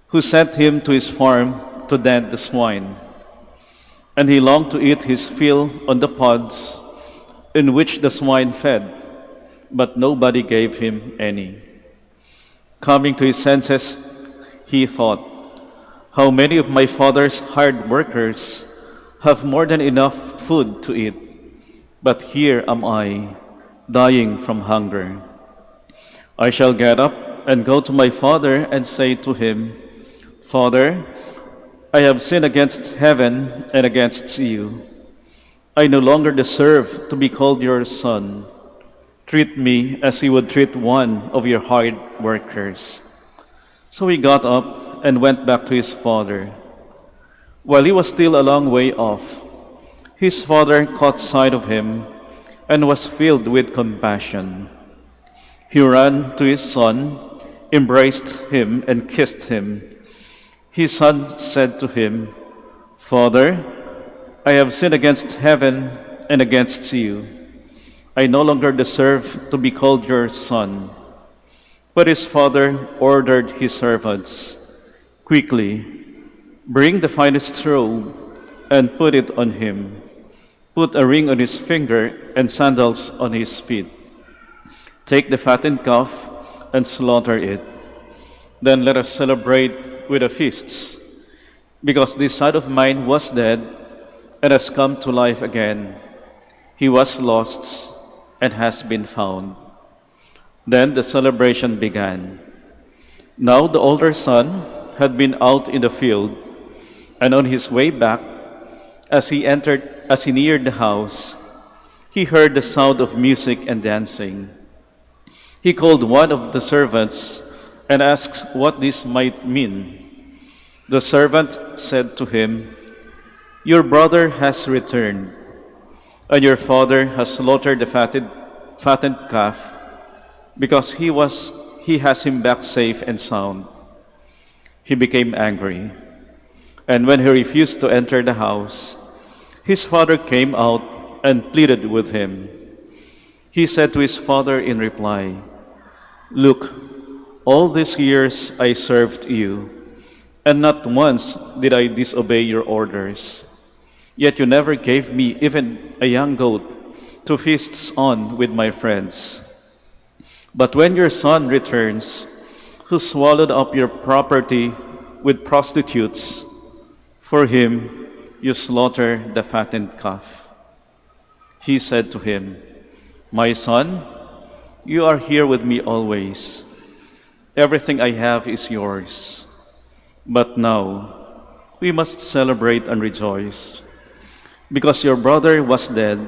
who sent him to his farm to tend the swine. And he longed to eat his fill on the pods in which the swine fed, but nobody gave him any. Coming to his senses, he thought, "How many of my father's hired workers have more than enough food to eat, but here am I, dying from hunger. I shall get up and go to my father and say to him, 'Father, I have sinned against heaven and against you. I no longer deserve to be called your son. Treat me as you would treat one of your hired workers.' So he got up and went back to his father. While he was still a long way off, his father caught sight of him and was filled with compassion. He ran to his son, embraced him, and kissed him. His son said to him, "Father, I have sinned against heaven and against you. I no longer deserve to be called your son." But his father ordered his servants, "Quickly, bring the finest robe and put it on him. Put a ring on his finger and sandals on his feet. Take the fattened calf and slaughter it. Then let us celebrate with the feasts, because this son of mine was dead and has come to life again. He was lost and has been found." Then the celebration began. Now the older son had been out in the field, and on his way back, as he neared the house, he heard the sound of music and dancing. He called one of the servants and asked what this might mean. The servant said to him, "Your brother has returned, and your father has slaughtered the fattened calf, because he has him back safe and sound." He became angry, and when he refused to enter the house, his father came out and pleaded with him. He said to his father in reply, "Look, all these years I served you, and not once did I disobey your orders. Yet you never gave me even a young goat to feasts on with my friends. But when your son returns, who swallowed up your property with prostitutes, for him you slaughter the fattened calf." He said to him, "My son, you are here with me always. Everything I have is yours. But now we must celebrate and rejoice, because your brother was dead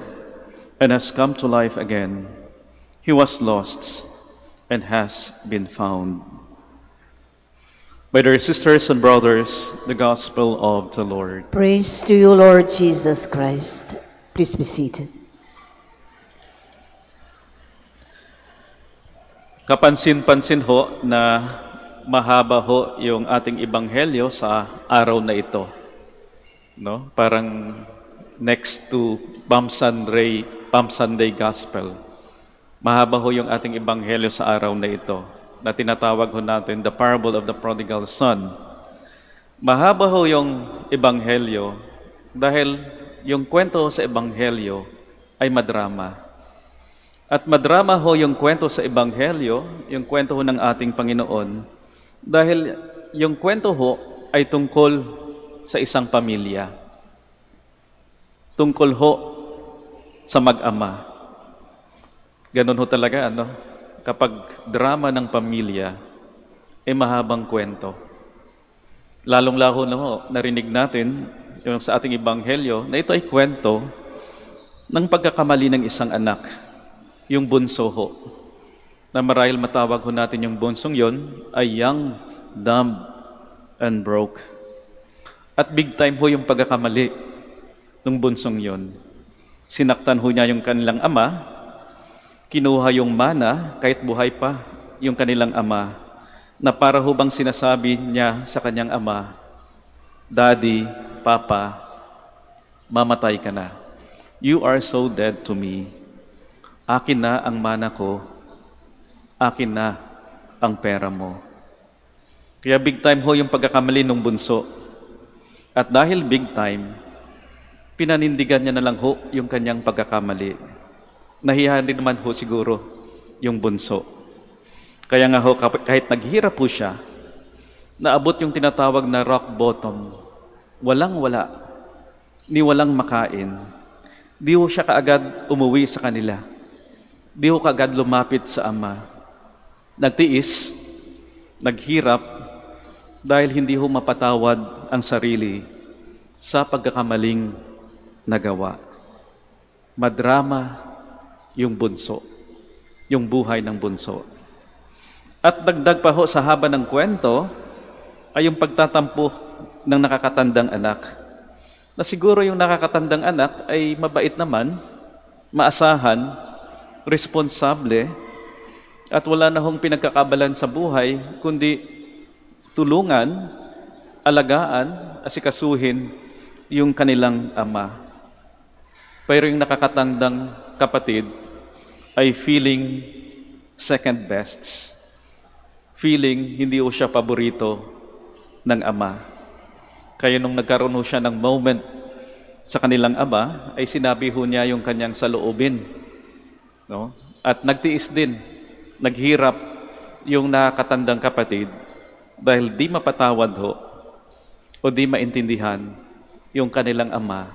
and has come to life again. He was lost and has been found." My dear sisters and brothers, the Gospel of the Lord. Praise to you, Lord Jesus Christ. Please be seated. Kapansin-pansin ho na mahaba ho yung ating ebanghelyo sa araw na ito. No? Parang next to Palm Sunday Gospel. Mahaba ho yung ating ebanghelyo sa araw na ito, na tinatawag ho natin the parable of the prodigal son. Mahaba ho yung ebanghelyo dahil yung kwento sa ebanghelyo ay madrama. At madrama ho yung kwento sa ebanghelyo, yung kwento ho ng ating Panginoon, dahil yung kwento ho ay tungkol sa isang pamilya. Tungkol ho sa mag-ama. Ganon ho talaga, ano? Kapag drama ng pamilya, mahabang kwento. Lalong-lalo na ho, narinig natin yung sa ating ebanghelyo na ito ay kwento ng pagkakamali ng isang anak, yung bunso ho. Na marahil matawag ho natin yung bunsong yon ay young, dumb, and broke. At big time ho yung pagkakamali ng bunsong yon. Sinaktan ho niya yung kanilang ama, kinuha yung mana kahit buhay pa yung kanilang ama, na para hubang sinasabi niya sa kanyang ama, "Daddy, Papa, mamatay ka na. You are so dead to me. Akin na ang mana ko, akin na ang pera mo." Kaya big time ho yung pagkakamali ng bunso. At dahil big time, pinanindigan niya na lang ho yung kanyang pagkakamali. Nahiyahan din naman ho siguro yung bunso. Kaya nga ho, kahit naghirap po siya, naabot yung tinatawag na rock bottom. Walang-wala, ni walang makain. Di ho siya kaagad umuwi sa kanila. Di ho kaagad lumapit sa ama. Nagtiis, naghirap, dahil hindi ho mapatawad ang sarili sa pagkakamaling nagawa. Madrama yung bunso, yung buhay ng bunso. At dagdag pa ho sa haba ng kwento ay yung pagtatampo ng nakakatandang anak. Na siguro yung nakakatandang anak ay mabait naman, maasahan, responsable, at wala na hong pinagkakabalan sa buhay, kundi tulungan, alagaan, asikasuhin yung kanilang ama. Pero yung nakakatandang kapatid ay feeling second best. Feeling hindi ho siya paborito ng ama. Kaya nung nagkaroon ho siya ng moment sa kanilang ama, ay sinabi ho niya yung kanyang saloobin. No? At nagtiis din, naghirap yung nakakatandang kapatid dahil di mapatawad ho o di maintindihan yung kanilang ama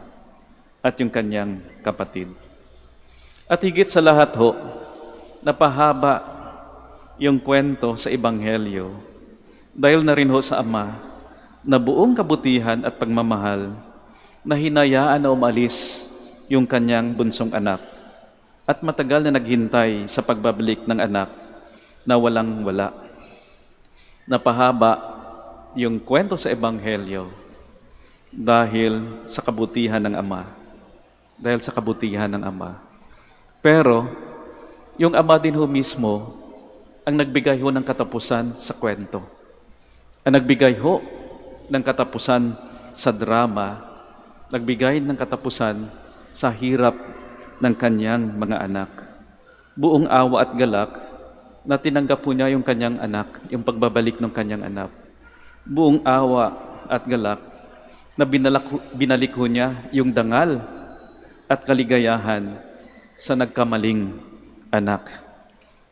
at yung kanyang kapatid. At higit sa lahat ho, napahaba yung kwento sa Ebanghelyo dahil na rin ho sa ama na buong kabutihan at pagmamahal na hinayaan na umalis yung kanyang bunsong anak at matagal na naghintay sa pagbabalik ng anak na walang-wala. Napahaba yung kwento sa Ebanghelyo dahil sa kabutihan ng ama. Dahil sa kabutihan ng ama. Pero, yung ama din ho mismo ang nagbigay ho ng katapusan sa kwento. Ang nagbigay ho ng katapusan sa drama, nagbigay ng katapusan sa hirap ng kanyang mga anak. Buong awa at galak na tinanggap po niya yung kanyang anak, yung pagbabalik ng kanyang anak. Buong awa at galak na binalik ho niya yung dangal at kaligayahan sa nagkamaling anak.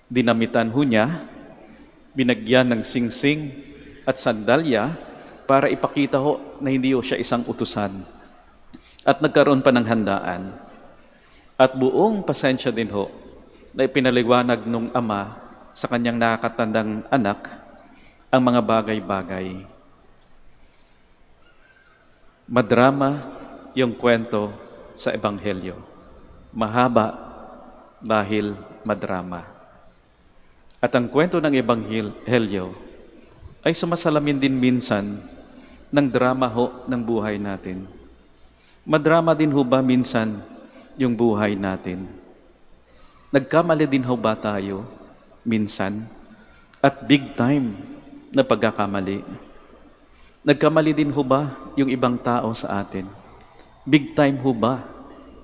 Dinamitan ho niya, binagyan ng singsing at sandalya para ipakita ho na hindi ho siya isang utusan. At nagkaroon pa ng handaan. At buong pasensya din ho na ipinaliwanag nung ama sa kanyang nakakatandang anak ang mga bagay-bagay. Madrama yung kwento sa Ebanghelyo. Mahaba dahil madrama. At ang kwento ng Ebanghelyo ay sumasalamin din minsan ng drama ho ng buhay natin. Madrama din ho ba minsan yung buhay natin? Nagkamali din ho ba tayo minsan? At big time na pagkakamali. Nagkamali din ho ba yung ibang tao sa atin? Big time ho ba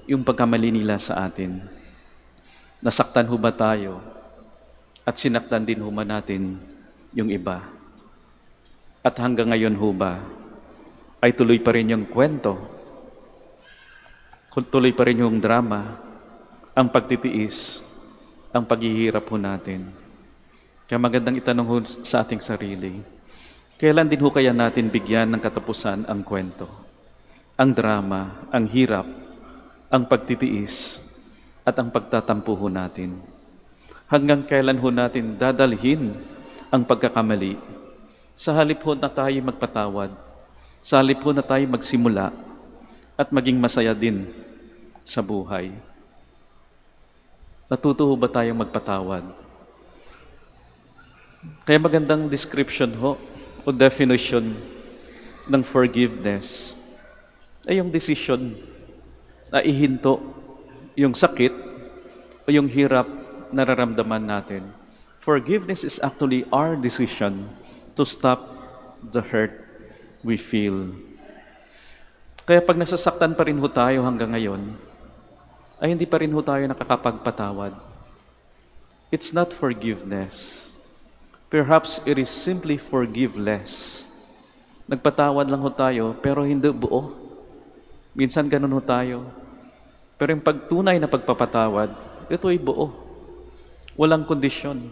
yung pagkamali nila sa atin? Nasaktan ho ba tayo? At sinaktan din ho ba natin yung iba? At hanggang ngayon ho ba ay tuloy pa rin yung kwento? Tuloy pa rin yung drama, ang pagtitiis, ang paghihirap ho natin. Kaya magandang itanong ho sa ating sarili, kailan din ho kaya natin bigyan ng katapusan ang kwento? Ang drama, ang hirap, ang pagtitiis, at ang pagtatampo ho natin. Hanggang kailan ho natin dadalhin ang pagkakamali? Sa halip ho na tayo magpatawad, sa halip ho na tayo magsimula, at maging masaya din sa buhay. Natuto ho ba tayong magpatawad? Kaya magandang description ho o definition ng forgiveness ay yung decision na ihinto yung sakit o yung hirap na nararamdaman natin. Forgiveness is actually our decision to stop the hurt we feel. Kaya pag nasasaktan pa rin ho tayo hanggang ngayon, ay hindi pa rin ho tayo nakakapagpatawad. It's not forgiveness. Perhaps it is simply forgive less. Nagpatawad lang ho tayo, pero hindi buo. Minsan ganun ho tayo. Pero yung pagtunay na pagpapatawad, ito ay buo. Walang kondisyon.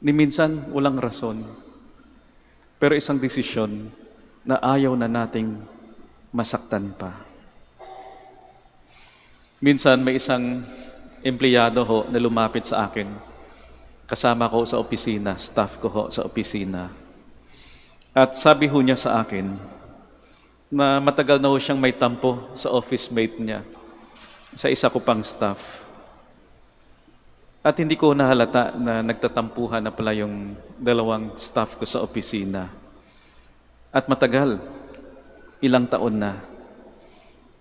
Ni minsan, walang rason. Pero isang desisyon na ayaw na nating masaktan pa. Minsan, may isang empleyado ho na lumapit sa akin. Kasama ko sa opisina, staff ko ho sa opisina. At sabi ho niya sa akin na matagal na ho siyang may tampo sa office mate niya, sa isa ko pang staff. At hindi ko nahalata na nagtatampuhan na pala yung dalawang staff ko sa opisina. At matagal, ilang taon na.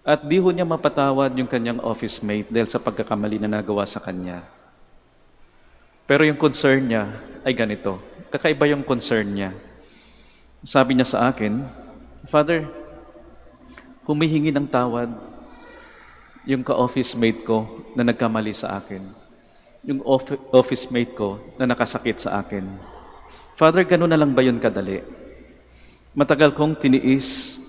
At di ho niya mapatawad yung kanyang office mate dahil sa pagkakamali na nagawa sa kanya. Pero yung concern niya ay ganito. Kakaiba yung concern niya. Sabi niya sa akin, Father, humihingi ng tawad yung ka-office mate ko na nagkamali sa akin. Yung office mate ko na nakasakit sa akin. Father, gano'n na lang ba yun kadali? Matagal kong tiniis,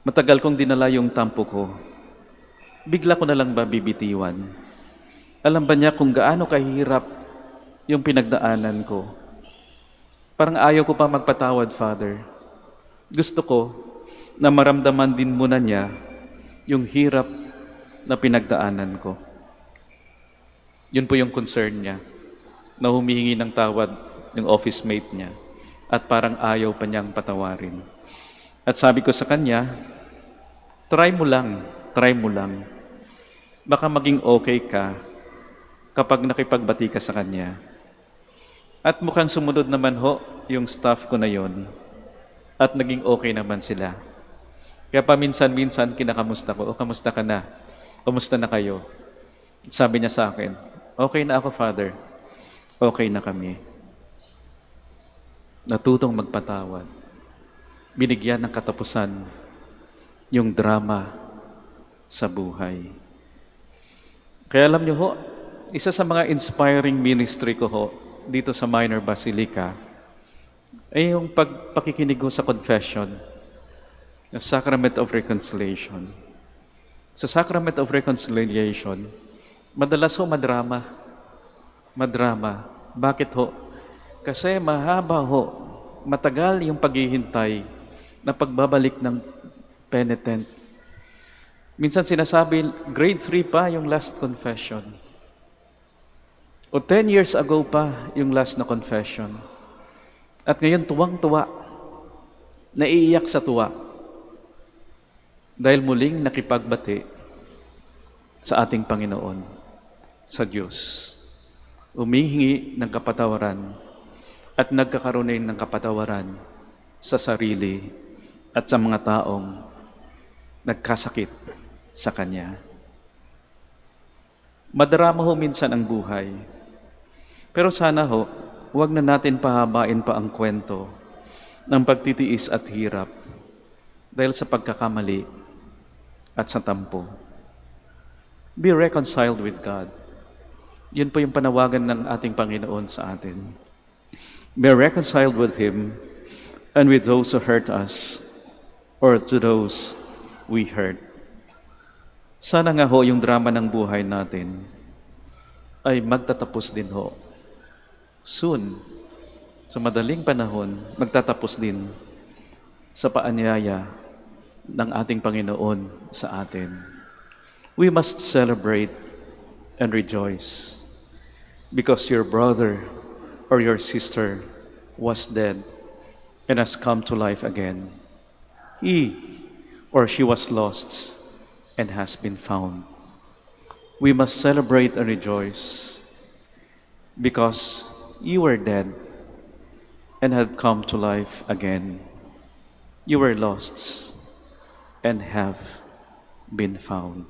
matagal kong dinala yung tampo ko. Bigla ko na lang ba bibitiwan? Alam ba niya kung gaano kahirap yung pinagdaanan ko? Parang ayaw ko pa magpatawad, Father. Gusto ko na maramdaman din muna niya yung hirap na pinagdaanan ko. Yun po yung concern niya, na humihingi ng tawad yung office mate niya at parang ayaw pa niyang patawarin. At sabi ko sa kanya, try mo lang. Baka maging okay ka kapag nakipagbati ka sa kanya. At mukhang sumunod naman ho yung staff ko na yon at naging okay naman sila. Kaya paminsan-minsan kinakamusta ko, kamusta ka na? Kamusta na kayo? Sabi niya sa akin, okay na ako, Father. Okay na kami. Natutong magpatawad. Binigyan ng katapusan yung drama sa buhay. Kaya alam niyo ho, isa sa mga inspiring ministry ko ho, dito sa Minor Basilica, ay yung pakikinig ko sa confession, the Sacrament of Reconciliation. Sa Sacrament of Reconciliation, madalas ho madrama. Bakit ho? Kasi mahaba ho, matagal yung paghihintay na pagbabalik ng penitent. Minsan sinasabi, grade 3 pa yung last confession. O 10 years ago pa yung last na confession. At ngayon tuwang-tuwa, naiiyak sa tuwa. Dahil muling nakipagbati sa ating Panginoon, sa Diyos. Umihingi ng kapatawaran at nagkakaroon din ng kapatawaran sa sarili at sa mga taong nagkasakit sa Kanya. Madarama ho minsan ang buhay. Pero sana ho, huwag na natin pahabain pa ang kwento ng pagtitiis at hirap dahil sa pagkakamali at sa tampo. Be reconciled with God. Yun po yung panawagan ng ating Panginoon sa atin. Be reconciled with Him and with those who hurt us or to those we hurt. Sana nga ho yung drama ng buhay natin ay magtatapos din ho. Soon, sa madaling panahon, magtatapos din sa paanyaya ng ating Panginoon sa atin. We must celebrate and rejoice because your brother or your sister was dead and has come to life again. He or she was lost and has been found. We must celebrate and rejoice because you were dead and have come to life again. You were lost and have been found.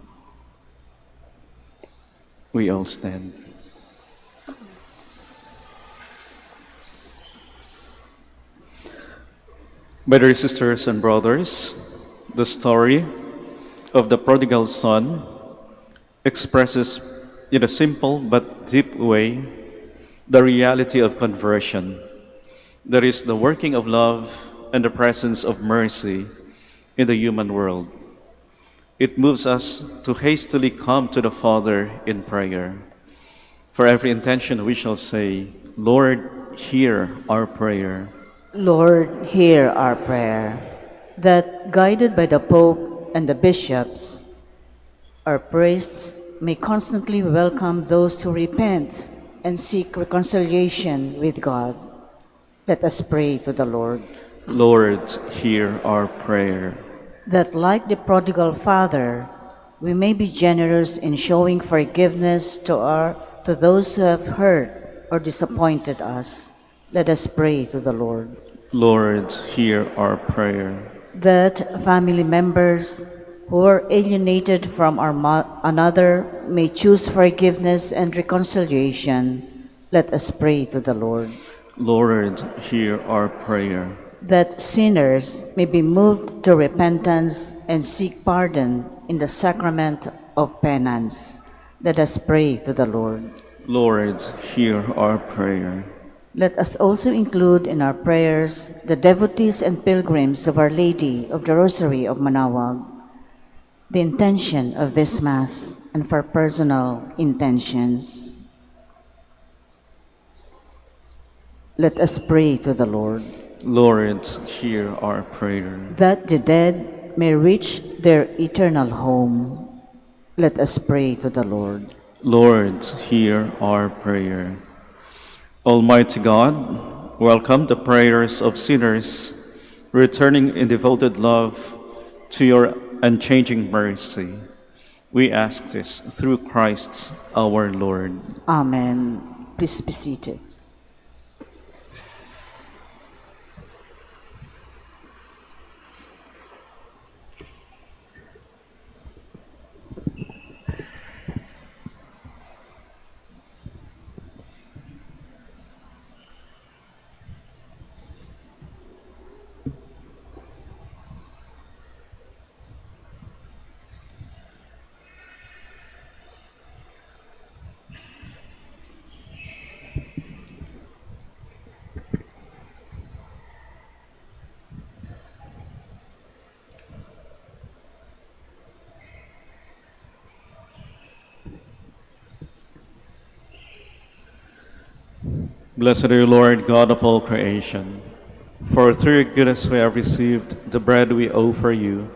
We all stand. My dear sisters and brothers, the story of the prodigal son expresses in a simple but deep way the reality of conversion. There is the working of love and the presence of mercy in the human world. It moves us to hastily come to the Father in prayer. For every intention we shall say, Lord, hear our prayer. Lord, hear our prayer, that guided by the Pope and the bishops, our priests may constantly welcome those who repent and seek reconciliation with God. Let us pray to the Lord. Lord, hear our prayer. That like the prodigal father, we may be generous in showing forgiveness to those who have hurt or disappointed us. Let us pray to the Lord. Lord, hear our prayer. that family members who are alienated from another may choose forgiveness and reconciliation. Let us pray to the Lord. Lord, hear our prayer. That sinners may be moved to repentance and seek pardon in the sacrament of penance. Let us pray to the Lord. Lord, hear our prayer. Let us also include in our prayers the devotees and pilgrims of Our Lady of the Rosary of Manaoag, the intention of this Mass, and for personal intentions. Let us pray to the Lord. Lord, hear our prayer. That the dead may reach their eternal home. Let us pray to the Lord. Lord, hear our prayer. Almighty God, welcome the prayers of sinners, returning in devoted love to your unchanging mercy. We ask this through Christ our Lord. Amen. Please be seated. Blessed are you, Lord, God of all creation. For through your goodness we have received the bread we offer you,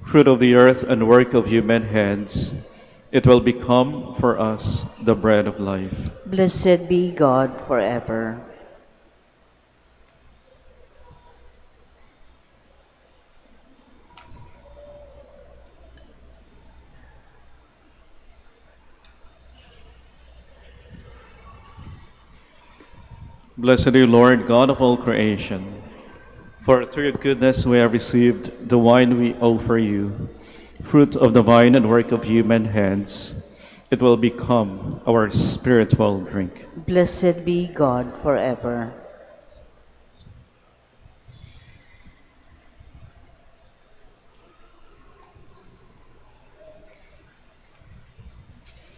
fruit of the earth and work of human hands. It will become for us the bread of life. Blessed be God forever. Blessed are you, Lord, God of all creation. For through your goodness we have received the wine we offer you, fruit of the vine and work of human hands. It will become our spiritual drink. Blessed be God forever.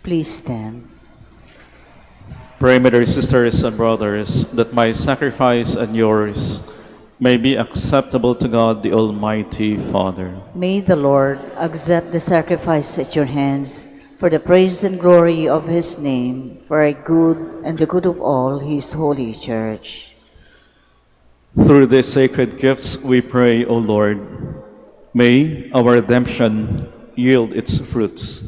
Please stand. Pray, my dear sisters and brothers, that my sacrifice and yours may be acceptable to God, the Almighty Father. May the Lord accept the sacrifice at your hands for the praise and glory of his name, for our good and the good of all his holy church. Through these sacred gifts, we pray, O Lord, may our redemption yield its fruits,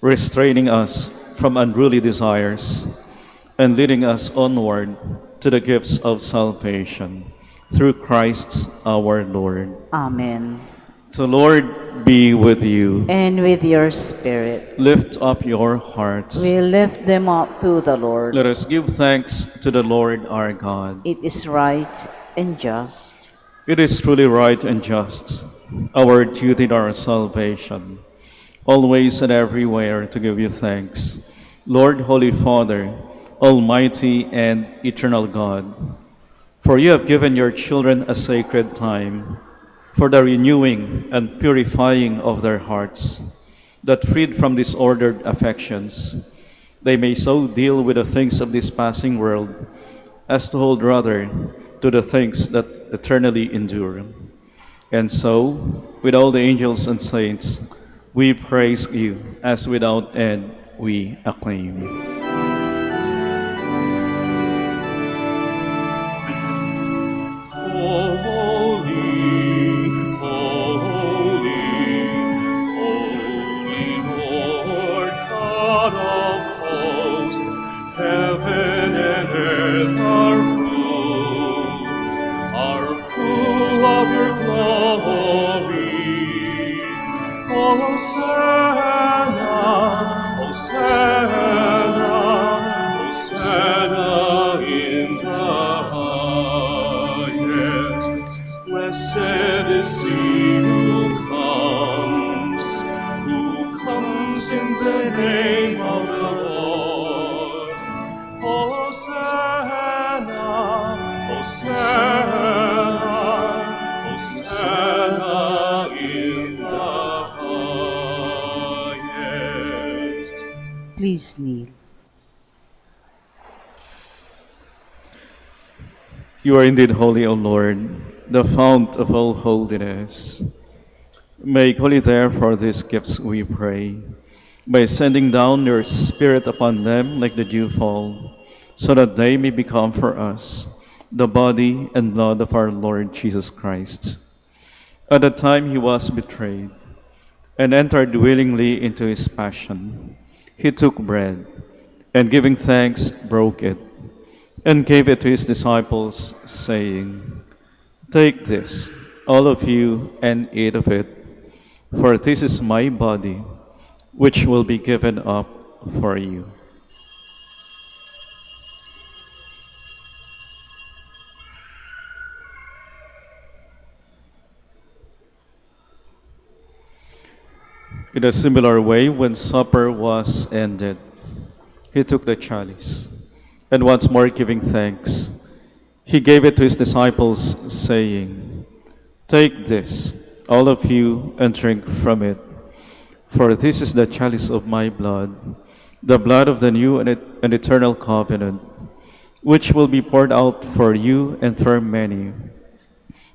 restraining us from unruly desires and leading us onward to the gifts of salvation. Through Christ our Lord. Amen. The Lord be with you. And with your spirit. Lift up your hearts. We lift them up to the Lord. Let us give thanks to the Lord our God. It is right and just. It is truly right and just, our duty and our salvation, always and everywhere to give you thanks. Lord, Holy Father, Almighty and eternal God, for you have given your children a sacred time for the renewing and purifying of their hearts, that freed from disordered affections, they may so deal with the things of this passing world as to hold rather to the things that eternally endure. And so, with all the angels and saints, we praise you as without end we acclaim. Holy, holy, holy Lord God of hosts, heaven and earth are full of your glory. Hosanna, Hosanna, Hosanna in the highest. Blessed is he who comes in the name of the Lord. Hosanna, Hosanna, Hosanna in the highest. Please kneel. You are indeed holy, O Lord, the fount of all holiness. Make holy therefore these gifts, we pray, by sending down your Spirit upon them like the dewfall, so that they may become for us the body and blood of our Lord Jesus Christ. At the time he was betrayed and entered willingly into his passion, he took bread, and giving thanks, broke it, and gave it to his disciples, saying, "Take this, all of you, and eat of it, for this is my body, which will be given up for you." In a similar way, when supper was ended, he took the chalice, and once more giving thanks, he gave it to his disciples, saying, "Take this, all of you, and drink from it, for this is the chalice of my blood, the blood of the new and eternal covenant, which will be poured out for you and for many,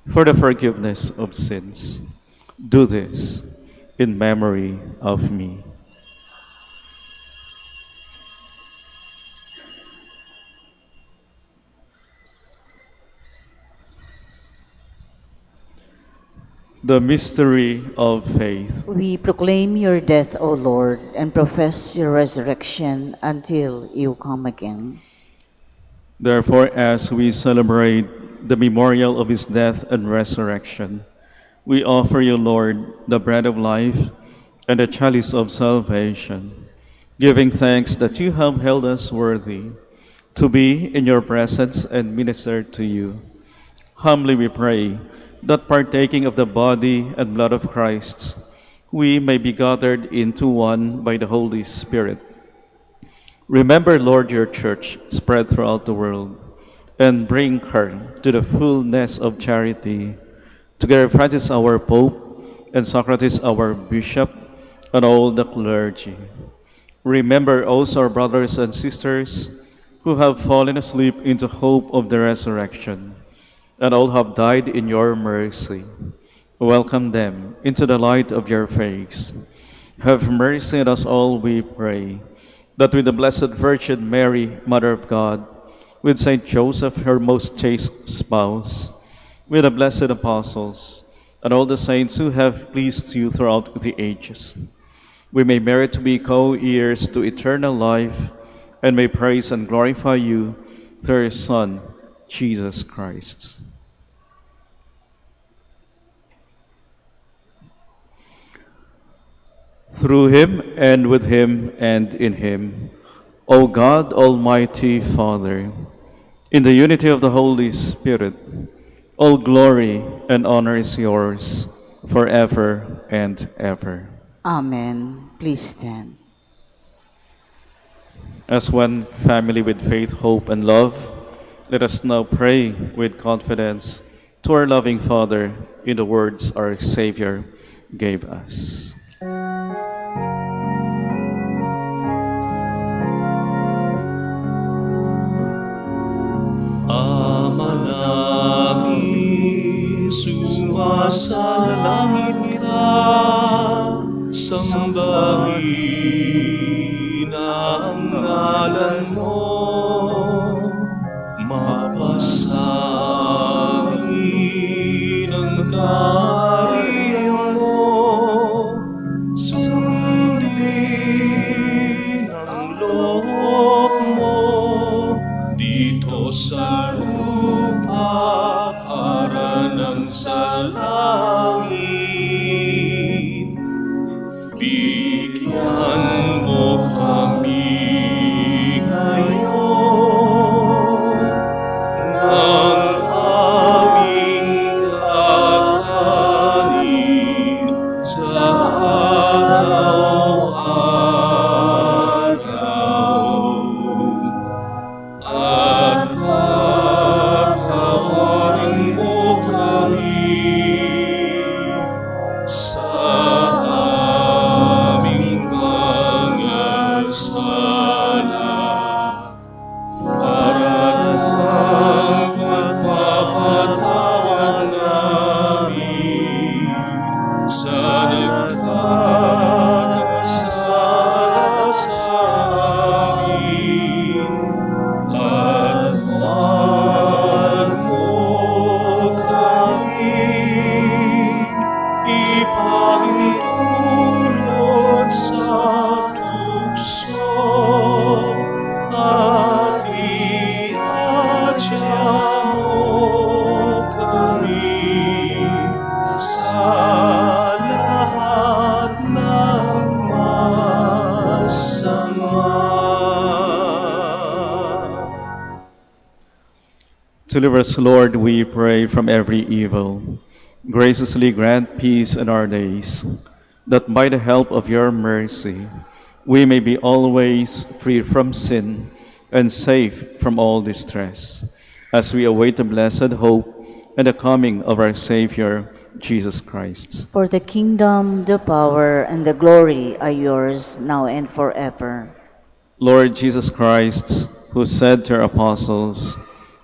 for the forgiveness of sins. Do this in memory of me." The mystery of faith. We proclaim your death, O Lord, and profess your resurrection until you come again. Therefore, as we celebrate the memorial of his death and resurrection, we offer you, Lord, the bread of life and the chalice of salvation, giving thanks that you have held us worthy to be in your presence and minister to you. Humbly we pray that partaking of the body and blood of Christ, we may be gathered into one by the Holy Spirit. Remember, Lord, your church spread throughout the world, and bring her to the fullness of charity. Together, Francis, our Pope, and Socrates, our Bishop, and all the clergy. Remember also our brothers and sisters who have fallen asleep into hope of the resurrection, and all have died in your mercy. Welcome them into the light of your face. Have mercy on us all, we pray, that with the Blessed Virgin Mary, Mother of God, with Saint Joseph, her most chaste spouse, with the blessed apostles, and all the saints who have pleased you throughout the ages, we may merit to be co-heirs to eternal life, and may praise and glorify you through your Son, Jesus Christ. Through him, and with him, and in him, O God, Almighty Father, in the unity of the Holy Spirit, all glory and honor is yours forever and ever. Amen. Please stand. As one family with faith, hope, and love, let us now pray with confidence to our loving Father in the words our Savior gave us. Ama namin, sumasalangit ka, sambahin ang ngalan mo, mapasahin ang kaharian mo, sundin ang loob mo, dito sa lupa para nang sa langit. Bigyan mo kami ngayon ng aming kakayahan. Deliver us, Lord, we pray, from every evil. Graciously grant peace in our days, that by the help of your mercy we may be always free from sin and safe from all distress, as we await the blessed hope and the coming of our Savior, Jesus Christ. For the kingdom, the power, and the glory are yours now and forever. Lord Jesus Christ, who said to your apostles,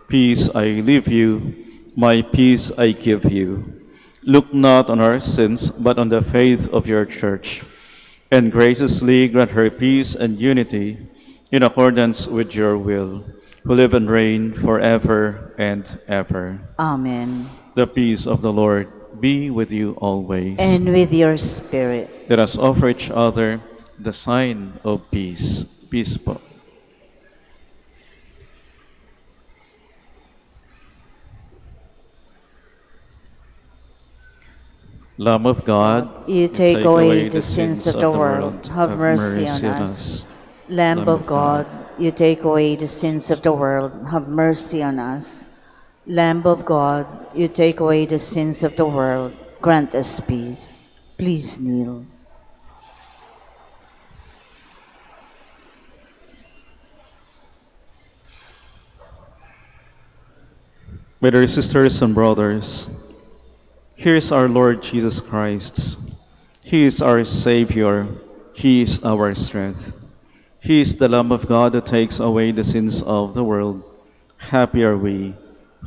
"Peace I leave you, my peace I give you," look not on our sins, but on the faith of your church, and graciously grant her peace and unity in accordance with your will, who live and reign forever and ever. Amen. The peace of the Lord be with you always. And with your spirit. Let us offer each other the sign of peace. Peace po. Lamb of God, You take away the sins of the world. Have mercy on us. Lamb of God, you take away the sins of the world. Have mercy on us. Lamb of God, you take away the sins of the world. Grant us peace. Please kneel. My dear sisters and brothers, here is our Lord Jesus Christ. He is our Savior. He is our strength. He is the Lamb of God who takes away the sins of the world. Happy are we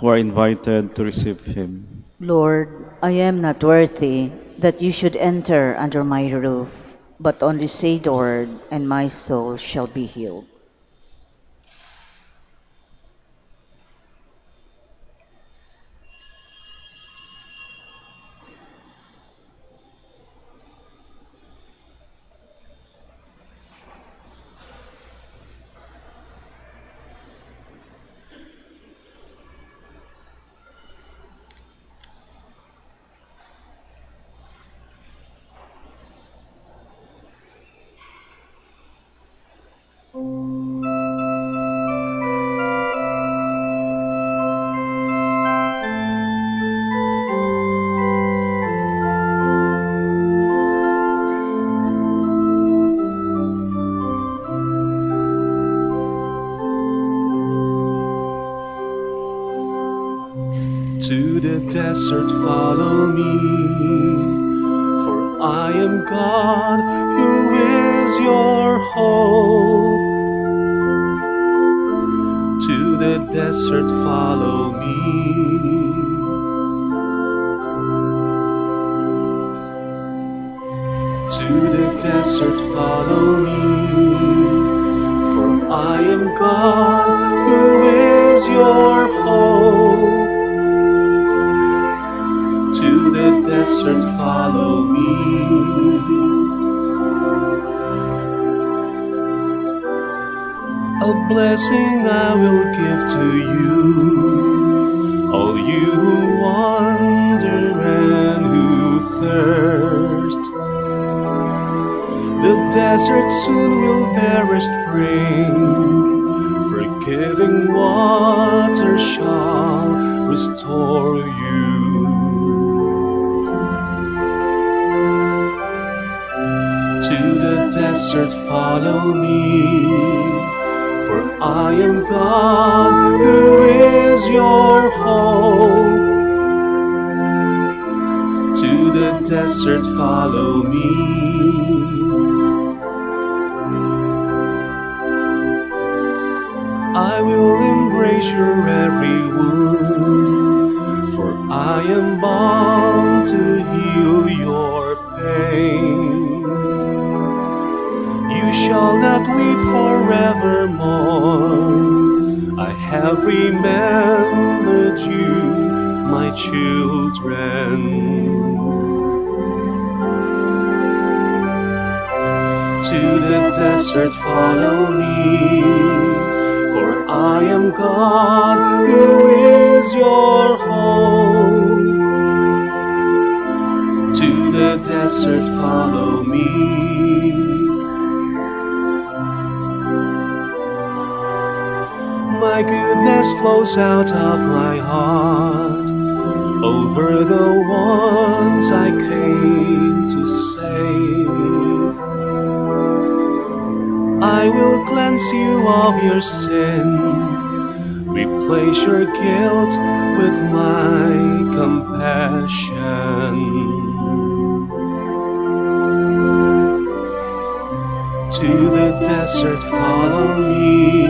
who are invited to receive Him. Lord, I am not worthy that you should enter under my roof, but only say the word, and my soul shall be healed. To the desert follow me, for I am God, who is your hope. To the desert follow me. To the desert follow me, for I am God, who is your hope. To the desert follow me. A blessing I will give to you, all you who wander and who thirst. The desert soon will bear a spring, forgiving water shall restore you. To the desert follow me, for I am God, who is your hope. To the desert follow me. I will embrace your every wound, for I am bound to heal your pain. You shall not weep forevermore. I have remembered you, my children. To the desert follow me, for I am God, who is your hope. To the desert follow me. My Thy goodness flows out of my heart over the ones I came to save. I will cleanse you of your sin, replace your guilt with my compassion. To the desert follow me,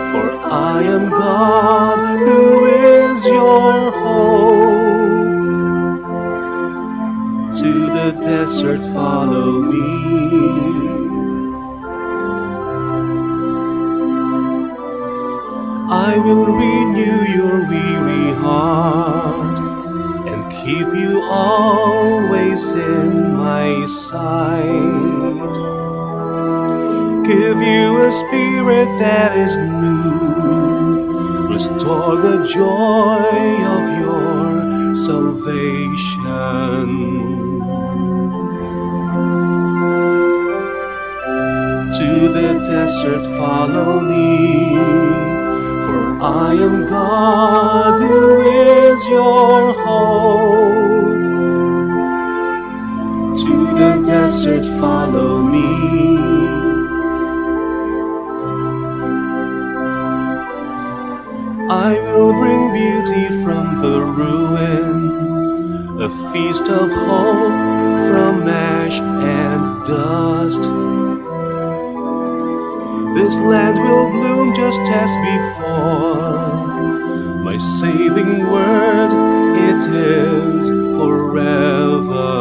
for I am God who is your hope. To the desert follow me. I will renew your weary heart and keep you always in my sight. Give you a spirit that is new, restore the joy of your salvation. To the desert follow me, for I am God who is your hope. To the desert follow me. I will bring beauty from the ruin, a feast of hope from ash and dust. This land will bloom just as before. My saving word, it is forever.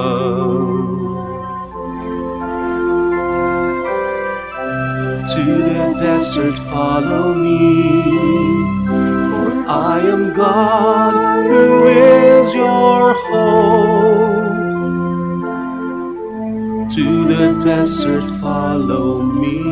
To the desert follow me, for I am God who is your hope. To the desert follow me.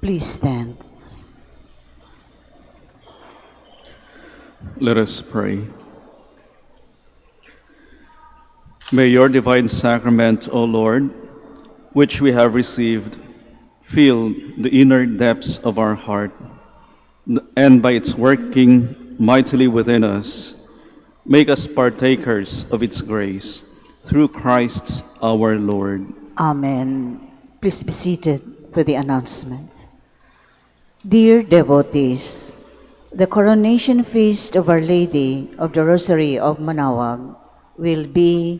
Please stand. Let us pray. May your divine sacrament, O Lord, which we have received, fill the inner depths of our heart, and by its working mightily within us, make us partakers of its grace, through Christ our Lord. Amen. Please be seated for the announcement. Dear devotees, the coronation feast of Our Lady of the Rosary of Manaoag will be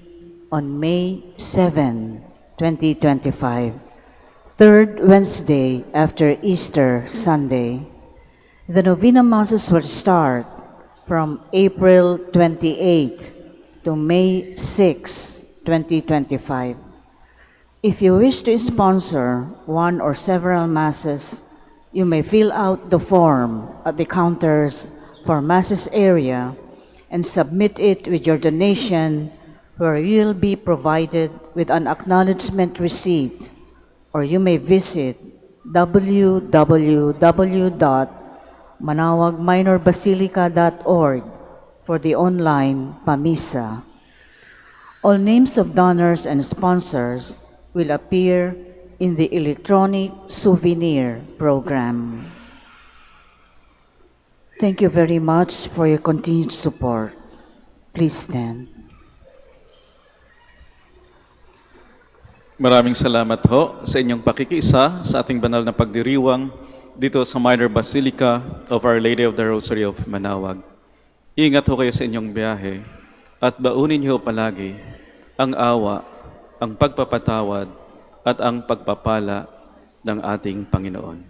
on May 7, 2025, third Wednesday after Easter Sunday. The Novena Masses will start from April 28 to May 6, 2025. If you wish to sponsor one or several Masses, you may fill out the form at the counters for Masses area and submit it with your donation, where you'll be provided with an acknowledgement receipt, or you may visit www.manaoagminorbasilica.org for the online Pamisa. All names of donors and sponsors will appear in the electronic souvenir program. Thank you very much for your continued support. Please stand. Maraming salamat ho sa inyong pakikiisa sa ating banal na pagdiriwang dito sa Minor Basilica of Our Lady of the Rosary of Manaoag. Ingat ho kayo sa inyong biyahe at baunin niyo palagi ang awa, ang pagpapatawad at ang pagpapala ng ating Panginoon.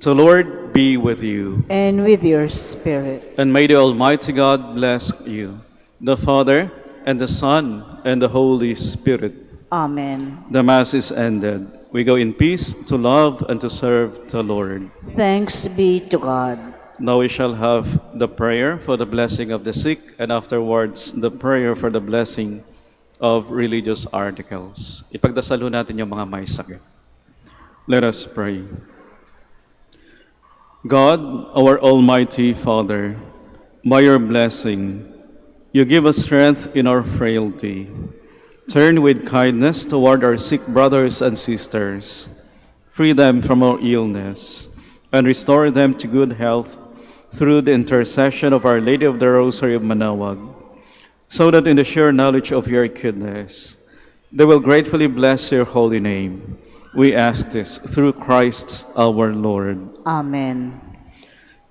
So Lord, be with you. And with your spirit. And may the Almighty God bless you, the Father, and the Son, and the Holy Spirit. Amen. The Mass is ended. We go in peace to love and to serve the Lord. Thanks be to God. Now we shall have the prayer for the blessing of the sick, and afterwards the prayer for the blessing of religious articles. Ipagdasalo natin yung mga may sakit. Let us pray. God, our Almighty Father, by your blessing, you give us strength in our frailty. Turn with kindness toward our sick brothers and sisters. Free them from our illness, and restore them to good health through the intercession of Our Lady of the Rosary of Manaoag, so that in the sure knowledge of your goodness, they will gratefully bless your holy name. We ask this through Christ our Lord. Amen.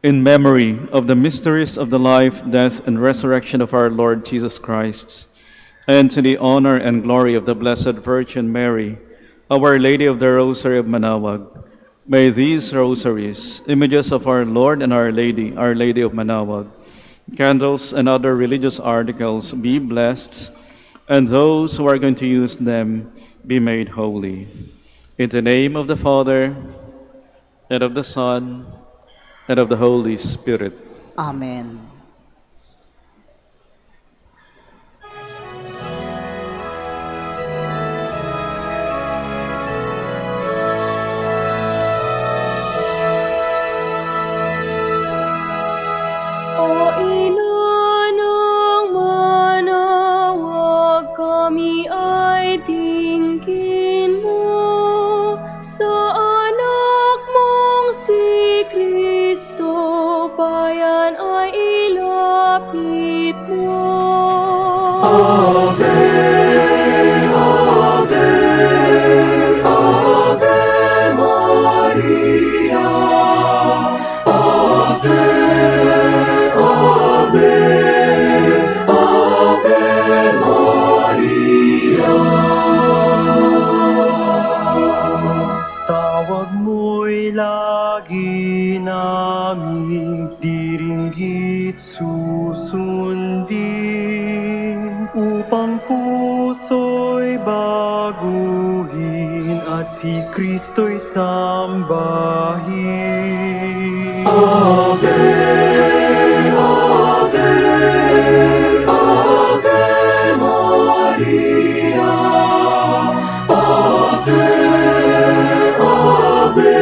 In memory of the mysteries of the life, death, and resurrection of our Lord Jesus Christ, and to the honor and glory of the Blessed Virgin Mary, Our Lady of the Rosary of Manaoag, may these rosaries, images of our Lord and Our Lady of Manaoag, candles and other religious articles be blessed, and those who are going to use them be made holy. In the name of the Father, and of the Son, and of the Holy Spirit. Amen. O ina ng Manaoag, kami ay tingin mo sa anak mong si Kristo, bayan ay ilapit mo. Ave, Ave, Ave Maria, Ave, Ave, Ave Maria. Tawag mo'y lagi naming diringgit susundin, upang puso'y baguhin at si Kristo'y sambahin. Ave, Ave, Ave Maria, Ave, Ave,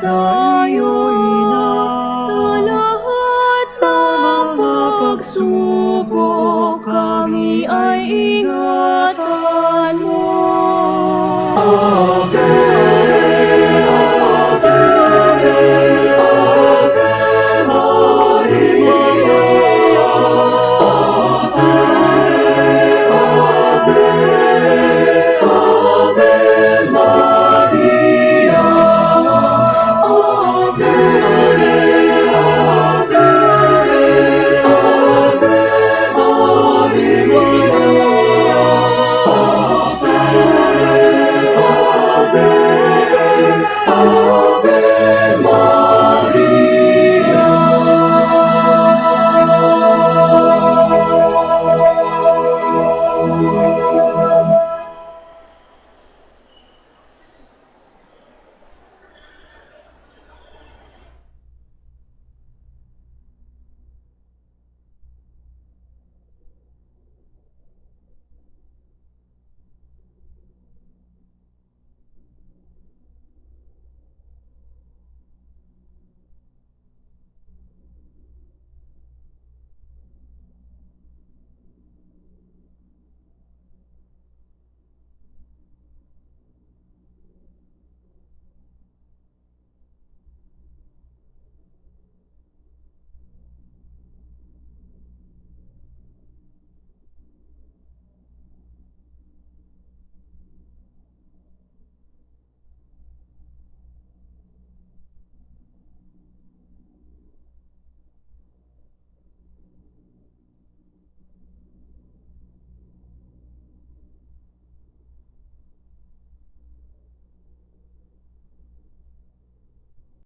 sa iyo, sa lahat ng pagsubok kami ay ingatan mo. Ave